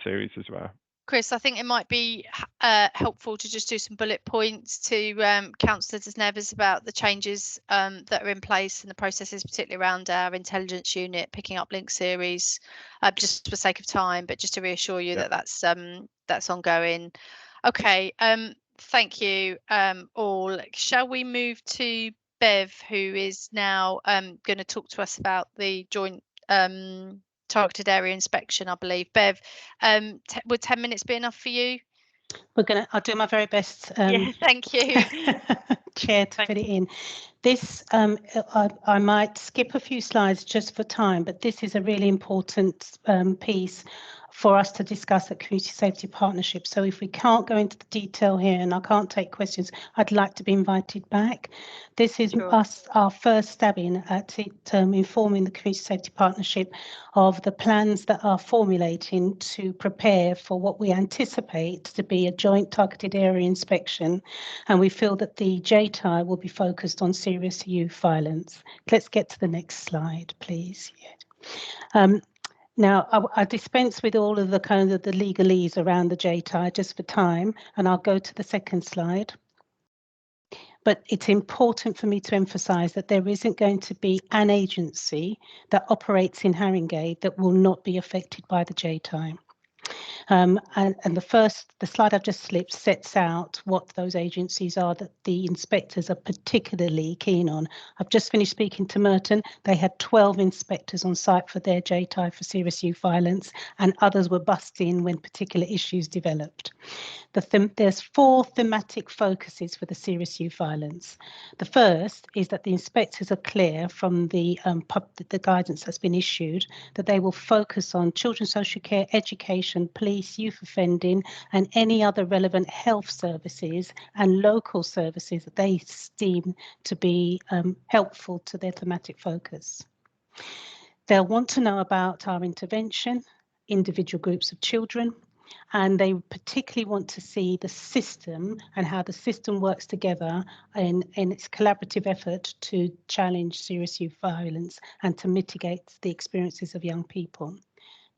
series as well. Chris, I think it might be helpful to just do some bullet points to Councillor De Snevis about the changes that are in place and the processes, particularly around our intelligence unit picking up link series, just for sake of time, but just to reassure you that that's ongoing. Okay, thank you all. Shall we move to Bev, who is now going to talk to us about the joint targeted area inspection, I believe. Bev, would 10 minutes be enough for you? I'll do my very best. Yeah, thank you. Chair, to fit it in. This, I might skip a few slides just for time, but this is a really important piece for us to discuss at Community Safety Partnership. So if we can't go into the detail here and I can't take questions, I'd like to be invited back. This is our first stab in at informing the Community Safety Partnership of the plans that are formulating to prepare for what we anticipate to be a joint targeted area inspection. And we feel that the JTI will be focused on serious youth violence. Let's get to the next slide, please. Yeah. Now, I dispense with all of the kind of the legalese around the JTI just for time, and I'll go to the second slide. But it's important for me to emphasise that there isn't going to be an agency that operates in Haringey that will not be affected by the JTI. And the slide I've just slipped sets out what those agencies are that the inspectors are particularly keen on. I've just finished speaking to Merton. They had 12 inspectors on site for their JTI for serious youth violence, and others were bussed in when particular issues developed. There's 4 thematic focuses for the serious youth violence. The first is that the inspectors are clear from the guidance that's been issued that they will focus on children's social care, education, police, youth offending, and any other relevant health services and local services that they deem to be helpful to their thematic focus. They'll want to know about our intervention, individual groups of children, and they particularly want to see the system and how the system works together in its collaborative effort to challenge serious youth violence and to mitigate the experiences of young people.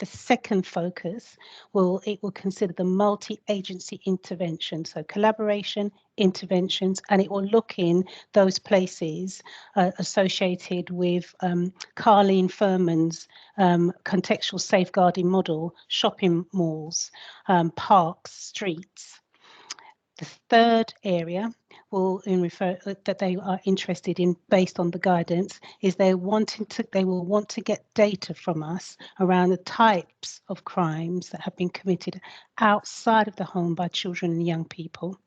The second focus will consider the multi-agency intervention, so collaboration, interventions, and it will look in those places associated with Carleen Furman's contextual safeguarding model, shopping malls, parks, streets. The third area will refer that they are interested in, based on the guidance, is they will want to get data from us around the types of crimes that have been committed outside of the home by children and young people.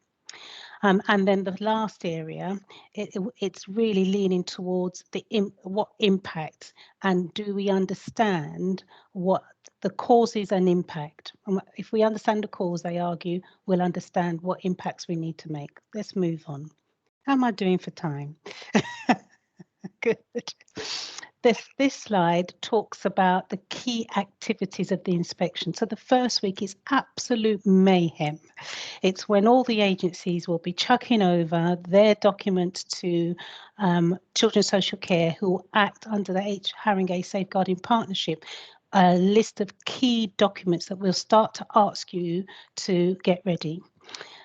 And then the last area, it's really leaning towards what impact, and do we understand what the causes and impact. And if we understand the cause, they argue, we'll understand what impacts we need to make. Let's move on. How am I doing for time? Good. This slide talks about the key activities of the inspection. So the first week is absolute mayhem. It's when all the agencies will be chucking over their documents to Children's Social Care, who will act under the Haringey Safeguarding Partnership, a list of key documents that we'll start to ask you to get ready.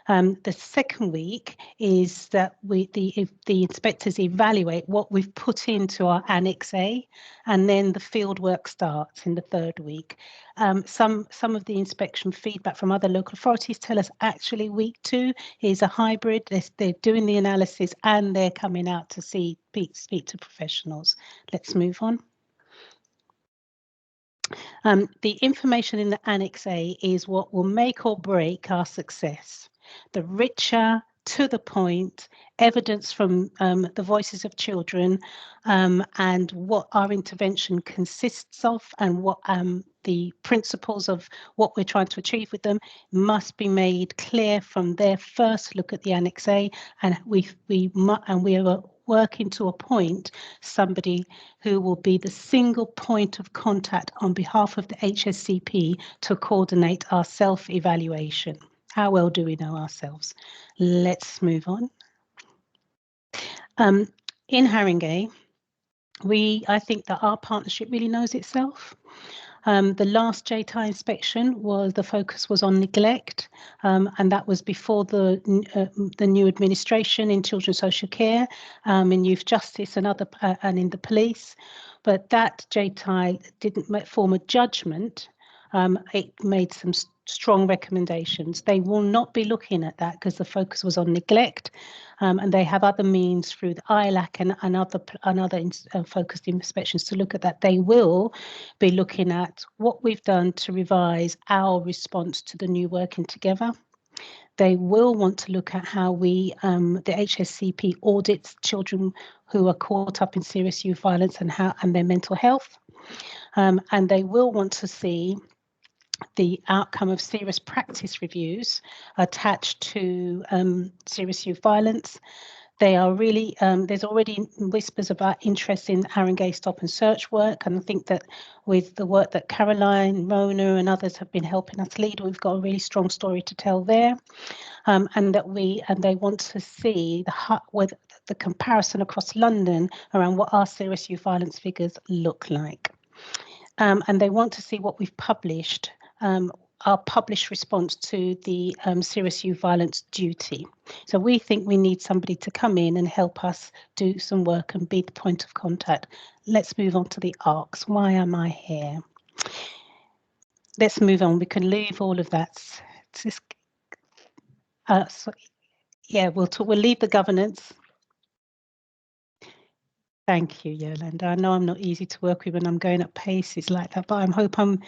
The second week is that the inspectors evaluate what we've put into our Annex A, and then the field work starts in the third week. Some of the inspection feedback from other local authorities tell us actually week 2 is a hybrid. They're doing the analysis and they're coming out to speak to professionals. Let's move on. The information in the Annex A is what will make or break our success. The richer, to the point, evidence from the voices of children and what our intervention consists of, and what the principles of what we're trying to achieve with them must be made clear from their first look at the Annex A, and we are working to appoint somebody who will be the single point of contact on behalf of the HSCP to coordinate our self-evaluation. How well do we know ourselves? Let's move on. In Haringey, I think that our partnership really knows itself. The last JTI inspection the focus was on neglect, and that was before the new administration in children's social care, in youth justice and in the police. But that JTI didn't form a judgment. It made some strong recommendations. They will not be looking at that because the focus was on neglect, and they have other means through the ILAC and other focused inspections to look at that. They will be looking at what we've done to revise our response to the new Working Together. They will want to look at how the HSCP audits children who are caught up in serious youth violence and their mental health, and they will want to see the outcome of serious practice reviews attached to serious youth violence. They are really, there's already whispers about interest in Haringey stop and search work, and I think that with the work that Caroline, Rona and others have been helping us lead, we've got a really strong story to tell there, and they want to see the comparison across London around what our serious youth violence figures look like, and they want to see what we've published. Our published response to the serious youth violence duty. So we think we need somebody to come in and help us do some work and be the point of contact. Let's move on to the ARCs. Why am I here? Let's move on. We can leave all of that. We'll leave the governance. Thank you, Yolanda. I know I'm not easy to work with when I'm going at paces like that, but I hope I'm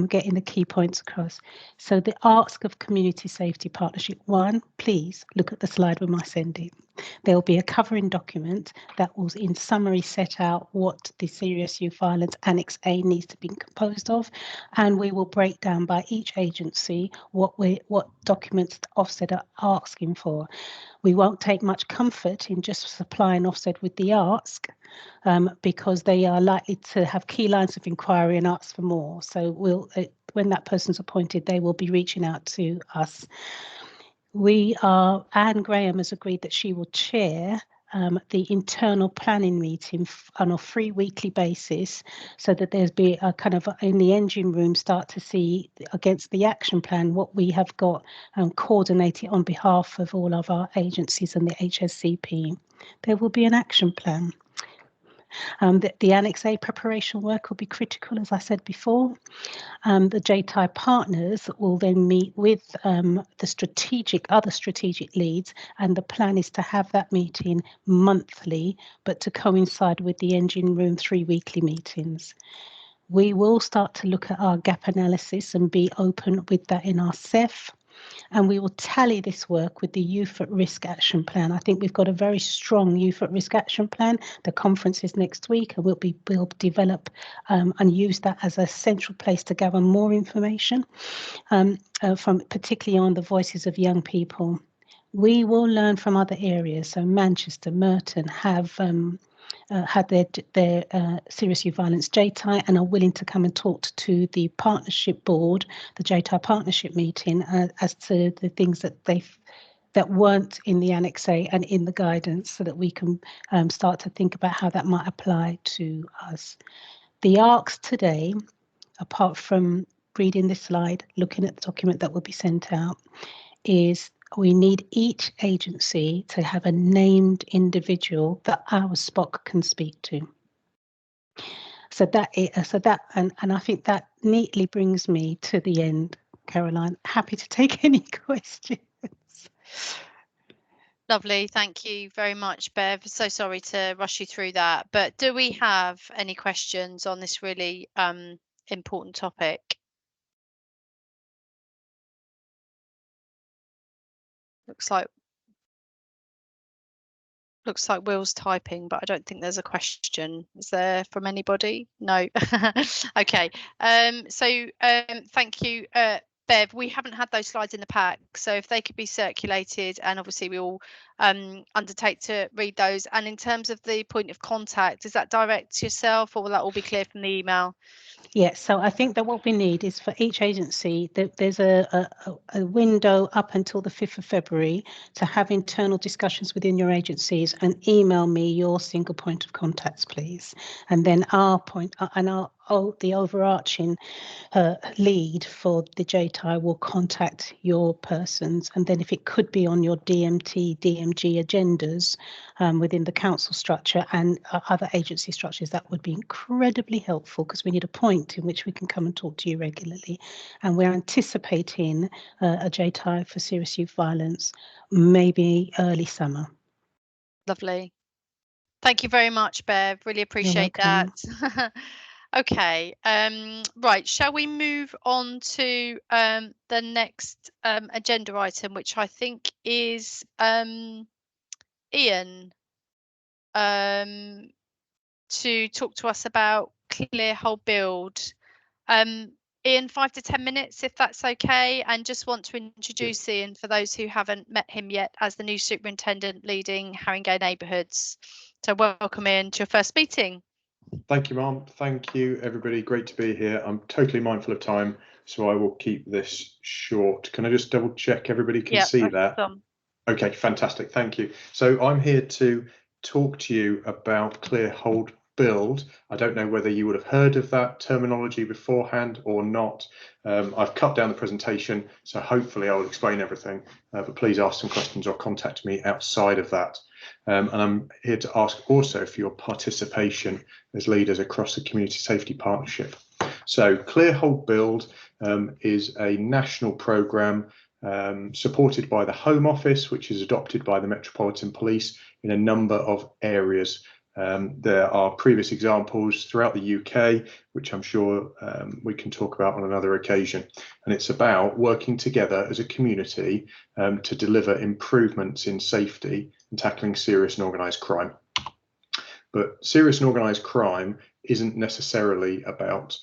getting the key points across. So the ask of Community Safety Partnership 1, please look at the slide with my sending. There will be a covering document that will in summary set out what the Serious Youth Violence Annex A needs to be composed of, and we will break down by each agency what documents Ofsted are asking for. We won't take much comfort in just supplying Ofsted with the ask, because they are likely to have key lines of inquiry and ask for more. So when that person's appointed, they will be reaching out to us. Anne Graham has agreed that she will chair the internal planning meeting on a free weekly basis, so that there's be a kind of in the engine room start to see against the action plan what we have got coordinated on behalf of all of our agencies and the HSCP. There will be an action plan. The Annex A preparation work will be critical, as I said before. The JTI partners will then meet with the other strategic leads, and the plan is to have that meeting monthly, but to coincide with the engine room 3 weekly meetings. We will start to look at our gap analysis and be open with that in our CEF. And we will tally this work with the Youth at Risk Action Plan. I think we've got a very strong Youth at Risk Action Plan. The conference is next week, and we'll develop and use that as a central place to gather more information, particularly on the voices of young people. We will learn from other areas. So Manchester, Merton have had their serious youth violence JTI and are willing to come and talk to the partnership board, the JTI partnership meeting, as to the things that weren't in the Annex A and in the guidance, so that we can start to think about how that might apply to us. The ARCs today, apart from reading this slide, looking at the document that will be sent out, is we need each agency to have a named individual that our SPOC can speak to. And I think that neatly brings me to the end, Caroline. Happy to take any questions. Lovely, thank you very much, Bev. So sorry to rush you through that, but do we have any questions on this really important topic? Looks like Will's typing, but I don't think there's a question. Is there from anybody? No. Okay. Thank you, Bev. We haven't had those slides in the pack, so if they could be circulated, and obviously we all undertake to read those. And in terms of the point of contact, is that direct to yourself, or will that all be clear from the email? Yeah, so I think that what we need is for each agency, there's a window up until the 5th of February to have internal discussions within your agencies, and email me your single point of contacts, please. And then the overarching lead for the JTI will contact your persons. And then if it could be on your DMG agendas within the council structure and other agency structures, that would be incredibly helpful, because we need a point in which we can come and talk to you regularly. And we're anticipating a JTI for serious youth violence, maybe early summer. Lovely. Thank you very much, Bev. Really appreciate that. Okay, right, shall we move on to the next agenda item, which I think is Ian, to talk to us about Clear Hold Build. Ian, 5 to 10 minutes, if that's okay, and just want to introduce Ian, for those who haven't met him yet, as the new superintendent leading Haringey neighbourhoods. So welcome Ian to your first meeting. Thank you, Mom. Thank you, everybody. Great to be here. I'm totally mindful of time, so I will keep this short. Can I just double check everybody can see that? Okay, fantastic. Thank you. So I'm here to talk to you about Clear Hold Build. I don't know whether you would have heard of that terminology beforehand or not. I've cut down the presentation, so hopefully I'll explain everything, but please ask some questions or contact me outside of that. And I'm here to ask also for your participation as leaders across the Community Safety Partnership. So Clear Hold Build is a national programme supported by the Home Office, which is adopted by the Metropolitan Police in a number of areas. There are previous examples throughout the UK, which I'm sure we can talk about on another occasion. And it's about working together as a community to deliver improvements in safety and tackling serious and organised crime. But serious and organised crime isn't necessarily about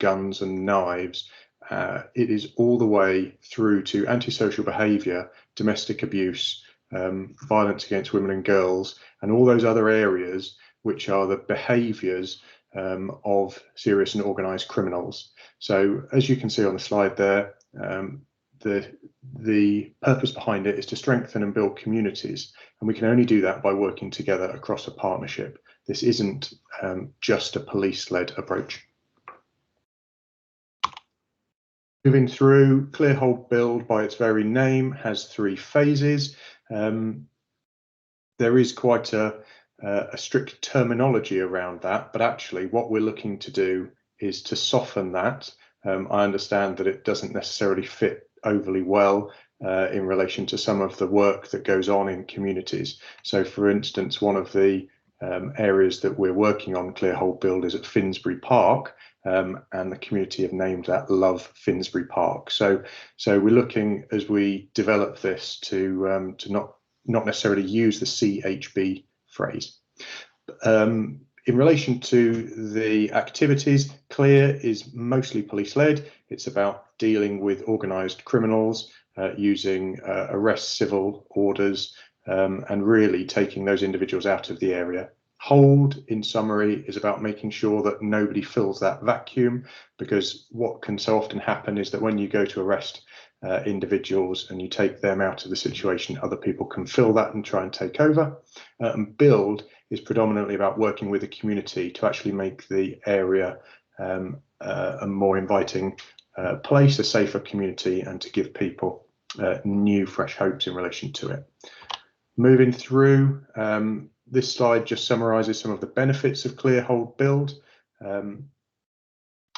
guns and knives. It is all the way through to antisocial behaviour, domestic abuse, violence against women and girls, and all those other areas which are the behaviours of serious and organised criminals. So as you can see on the slide there, the purpose behind it is to strengthen and build communities, and we can only do that by working together across a partnership. This isn't just a police-led approach. Moving through, Clear Hold Build by its very name has 3 phases. There is quite a strict terminology around that, but actually what we're looking to do is to soften that. I understand that it doesn't necessarily fit overly well in relation to some of the work that goes on in communities. So for instance, one of the areas that we're working on Clear Hold Build is at Finsbury Park, and the community have named that Love Finsbury Park. So we're looking, as we develop this, to not necessarily use the CHB phrase. In relation to the activities, Clear is mostly police-led. It's about dealing with organised criminals, using arrest civil orders, and really taking those individuals out of the area. Hold, in summary, is about making sure that nobody fills that vacuum, because what can so often happen is that when you go to arrest individuals and you take them out of the situation, other people can fill that and try and take over. And Build is predominantly about working with the community to actually make the area a more inviting place, a safer community, and to give people new fresh hopes in relation to it. Moving through, this slide just summarises some of the benefits of Clear, Hold, Build.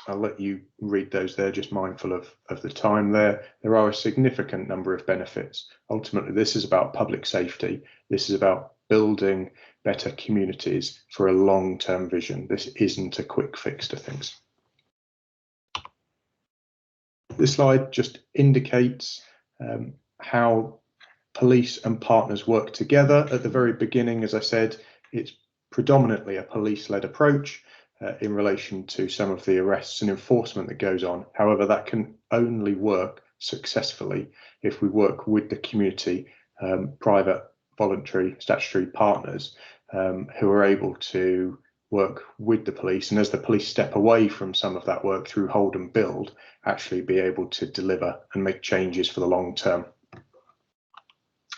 I'll let you read those there, just mindful of the time there. There are a significant number of benefits. Ultimately, this is about public safety. This is about building better communities for a long-term vision. This isn't a quick fix to things. This slide just indicates how police and partners work together. At the very beginning, as I said, it's predominantly a police-led approach in relation to some of the arrests and enforcement that goes on. However, that can only work successfully if we work with the community, private, voluntary, statutory partners who are able to work with the police, and as the police step away from some of that work through Hold and Build, actually be able to deliver and make changes for the long term.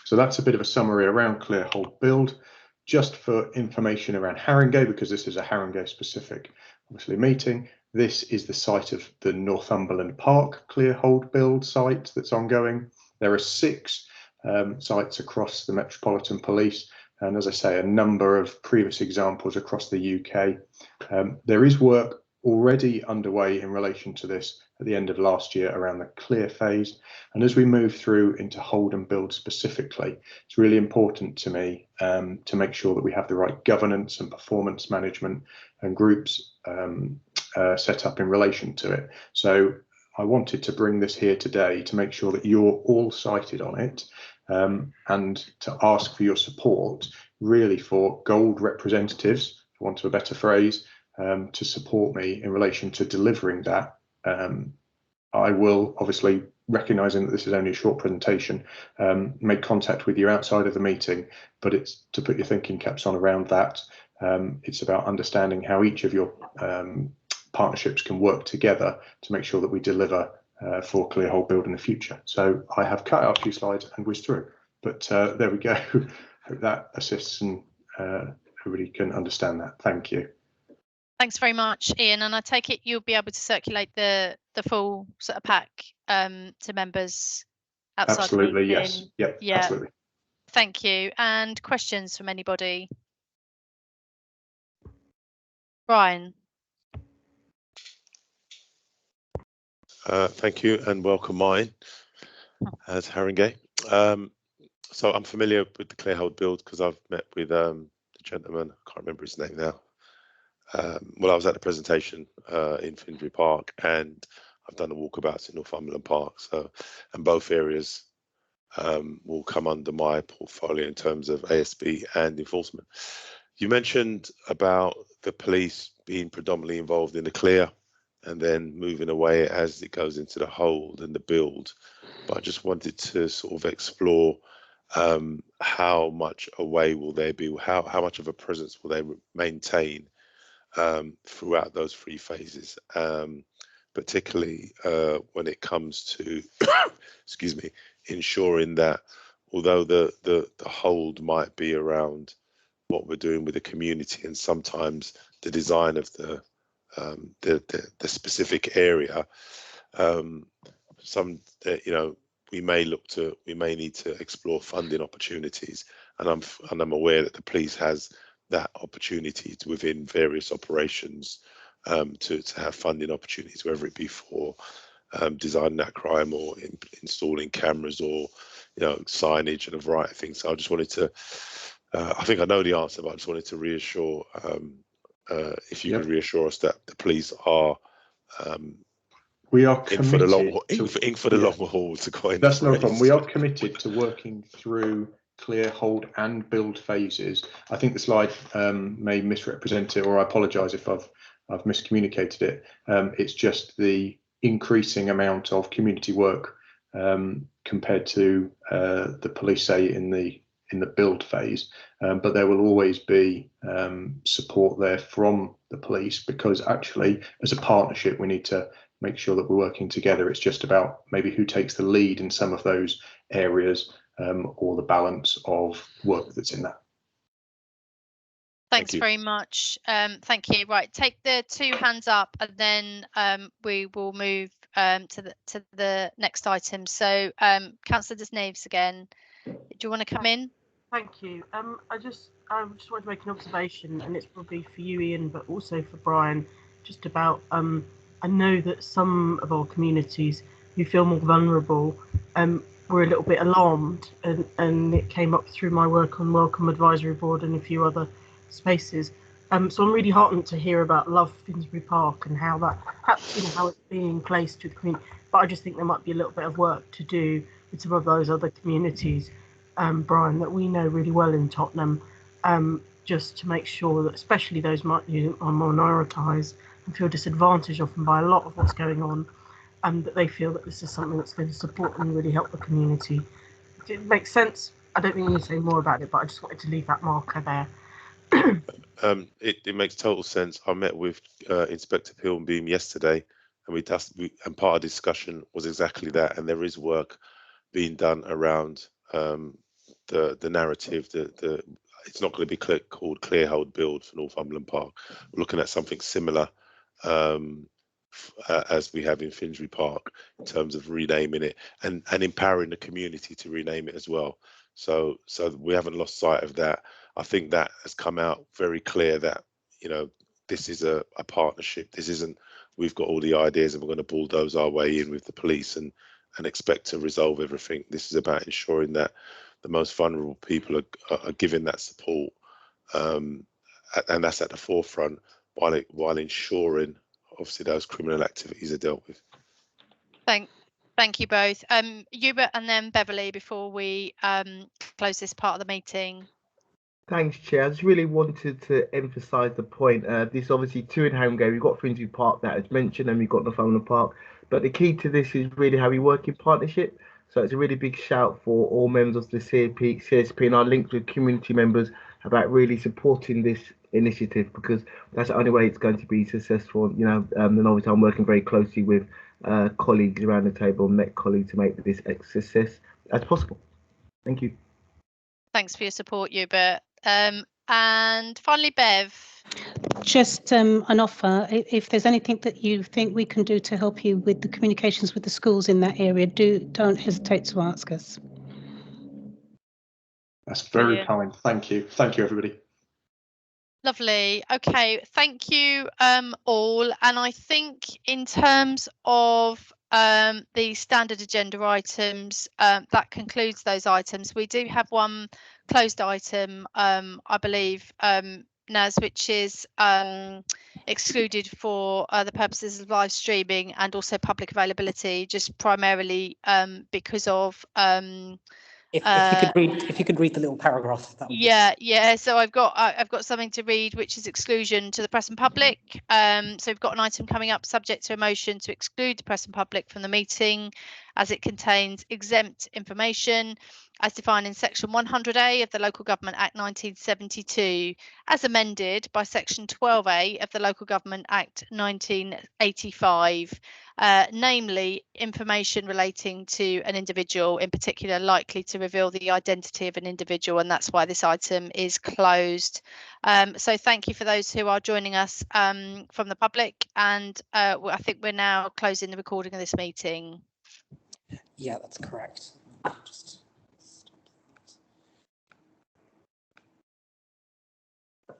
So that's a bit of a summary around Clear, Hold, Build. Just for information around Haringey, because this is a Haringey specific obviously meeting, this is the site of the Northumberland Park Clear, Hold, Build site that's ongoing. There are 6 sites across the Metropolitan Police, and as I say, a number of previous examples across the UK. There is work already underway in relation to this at the end of last year around the Clear phase. And as we move through into Hold and Build specifically, it's really important to me to make sure that we have the right governance and performance management and groups set up in relation to it. So I wanted to bring this here today to make sure that you're all cited on it, and to ask for your support, really, for gold representatives, for want of a better phrase, to support me in relation to delivering that. I will, obviously, recognising that this is only a short presentation, make contact with you outside of the meeting, but it's to put your thinking caps on around that. It's about understanding how each of your partnerships can work together to make sure that we deliver for Clear, Hold, Build in the future. So I have cut out a few slides and whizzed through, but there we go. Hope that assists and everybody can understand that. Thank you. Thanks very much, Ian. And I take it you'll be able to circulate the full sort of pack to members outside. Absolutely, yes. Yep, yeah, absolutely. Thank you. And questions from anybody? Brian. Thank you and welcome mine as Haringey. So I'm familiar with the Clear, Hold, Build because I've met with the gentleman, I can't remember his name now. Well, I was at the presentation in Finsbury Park, and I've done the walkabouts in Northumberland Park. So, and both areas will come under my portfolio in terms of ASB and enforcement. You mentioned about the police being predominantly involved in the Clear and then moving away as it goes into the Hold and the Build. But I just wanted to sort of explore how much away will they be, how much of a presence will they maintain throughout those 3 phases, particularly when it comes to, excuse me, ensuring that although the Hold might be around what we're doing with the community and sometimes the design of the specific area, we may need to explore funding opportunities, and I'm aware that the police has that opportunity to, within various operations, to have funding opportunities, whether it be for designing that crime or installing cameras or signage and a variety of things. So I just wanted to, I think I know the answer, but I just wanted to reassure, if you could reassure us that the police are we are committed for the long haul to coin. That's no problem. We are committed to working through Clear, Hold and Build phases. I think the slide may misrepresent it, or I apologise if I've miscommunicated it. It's just the increasing amount of community work compared to the police, say, in the Build phase, but there will always be support there from the police, because actually as a partnership we need to make sure that we're working together. It's just about maybe who takes the lead in some of those areas, or the balance of work that's in that. Thanks very much. Thank you. Right, take the 2 hands up, and then we will move to the next item. So Councillor De Sneves again, do you want to come in? Thank you. I just wanted to make an observation, and it's probably for you, Ian, but also for Brian, just about I know that some of our communities who feel more vulnerable were a little bit alarmed, and it came up through my work on Welcome Advisory Board and a few other spaces. So I'm really heartened to hear about Love Finsbury Park and how that, perhaps, how it's being placed with the community. But I just think there might be a little bit of work to do with some of those other communities, Brian, that we know really well in Tottenham, just to make sure that, especially those who are minoritized and feel disadvantaged often by a lot of what's going on, that they feel that this is something that's going to support and really help the community. It makes sense. I don't think we need to say more about it, but I just wanted to leave that marker there. It makes total sense. I met with Inspector Pilbeam yesterday, and part of the discussion was exactly that. And there is work being done around the narrative. It's not going to be called Clear Hold Build for Northumberland Park. We're looking at something similar as we have in Finsbury Park in terms of renaming it and empowering the community to rename it as well. So we haven't lost sight of that. I think that has come out very clear that, this is a partnership. This isn't, we've got all the ideas and we're going to bulldoze our way in with the police and expect to resolve everything. This is about ensuring that the most vulnerable people are given that support, and that's at the forefront, while ensuring, obviously, those criminal activities are dealt with. Thank you both. Hubert and then Beverly before we close this part of the meeting. Thanks, Chair. I just really wanted to emphasise the point. This obviously 2 in Haringey. We've got Finsbury Park that is mentioned, and we've got Northumberland Park. But the key to this is really how we work in partnership. So it's a really big shout for all members of the CSP and our links with community members about really supporting this initiative, because that's the only way it's going to be successful. And obviously I'm working very closely with colleagues around the table, Met colleagues, to make this a success as possible. Thank you. Thanks for your support, Hubert. And finally, Bev. Just an offer. If there's anything that you think we can do to help you with the communications with the schools in that area, don't hesitate to ask us. That's very kind. Thank you. Thank you, everybody. Lovely. Okay, thank you all. And I think in terms of the standard agenda items, that concludes those items. We do have one closed item, I believe, Naz, which is excluded for the purposes of live streaming and also public availability, just primarily because of if you could read the little paragraph. Yeah. So I've got something to read, which is exclusion to the press and public. So we've got an item coming up subject to a motion to exclude the press and public from the meeting as it contains exempt information as defined in section 100A of the Local Government Act 1972, as amended by section 12A of the Local Government Act 1985, namely information relating to an individual, in particular likely to reveal the identity of an individual, and that's why this item is closed. So thank you for those who are joining us from the public, and I think we're now closing the recording of this meeting. Yeah, that's correct. Just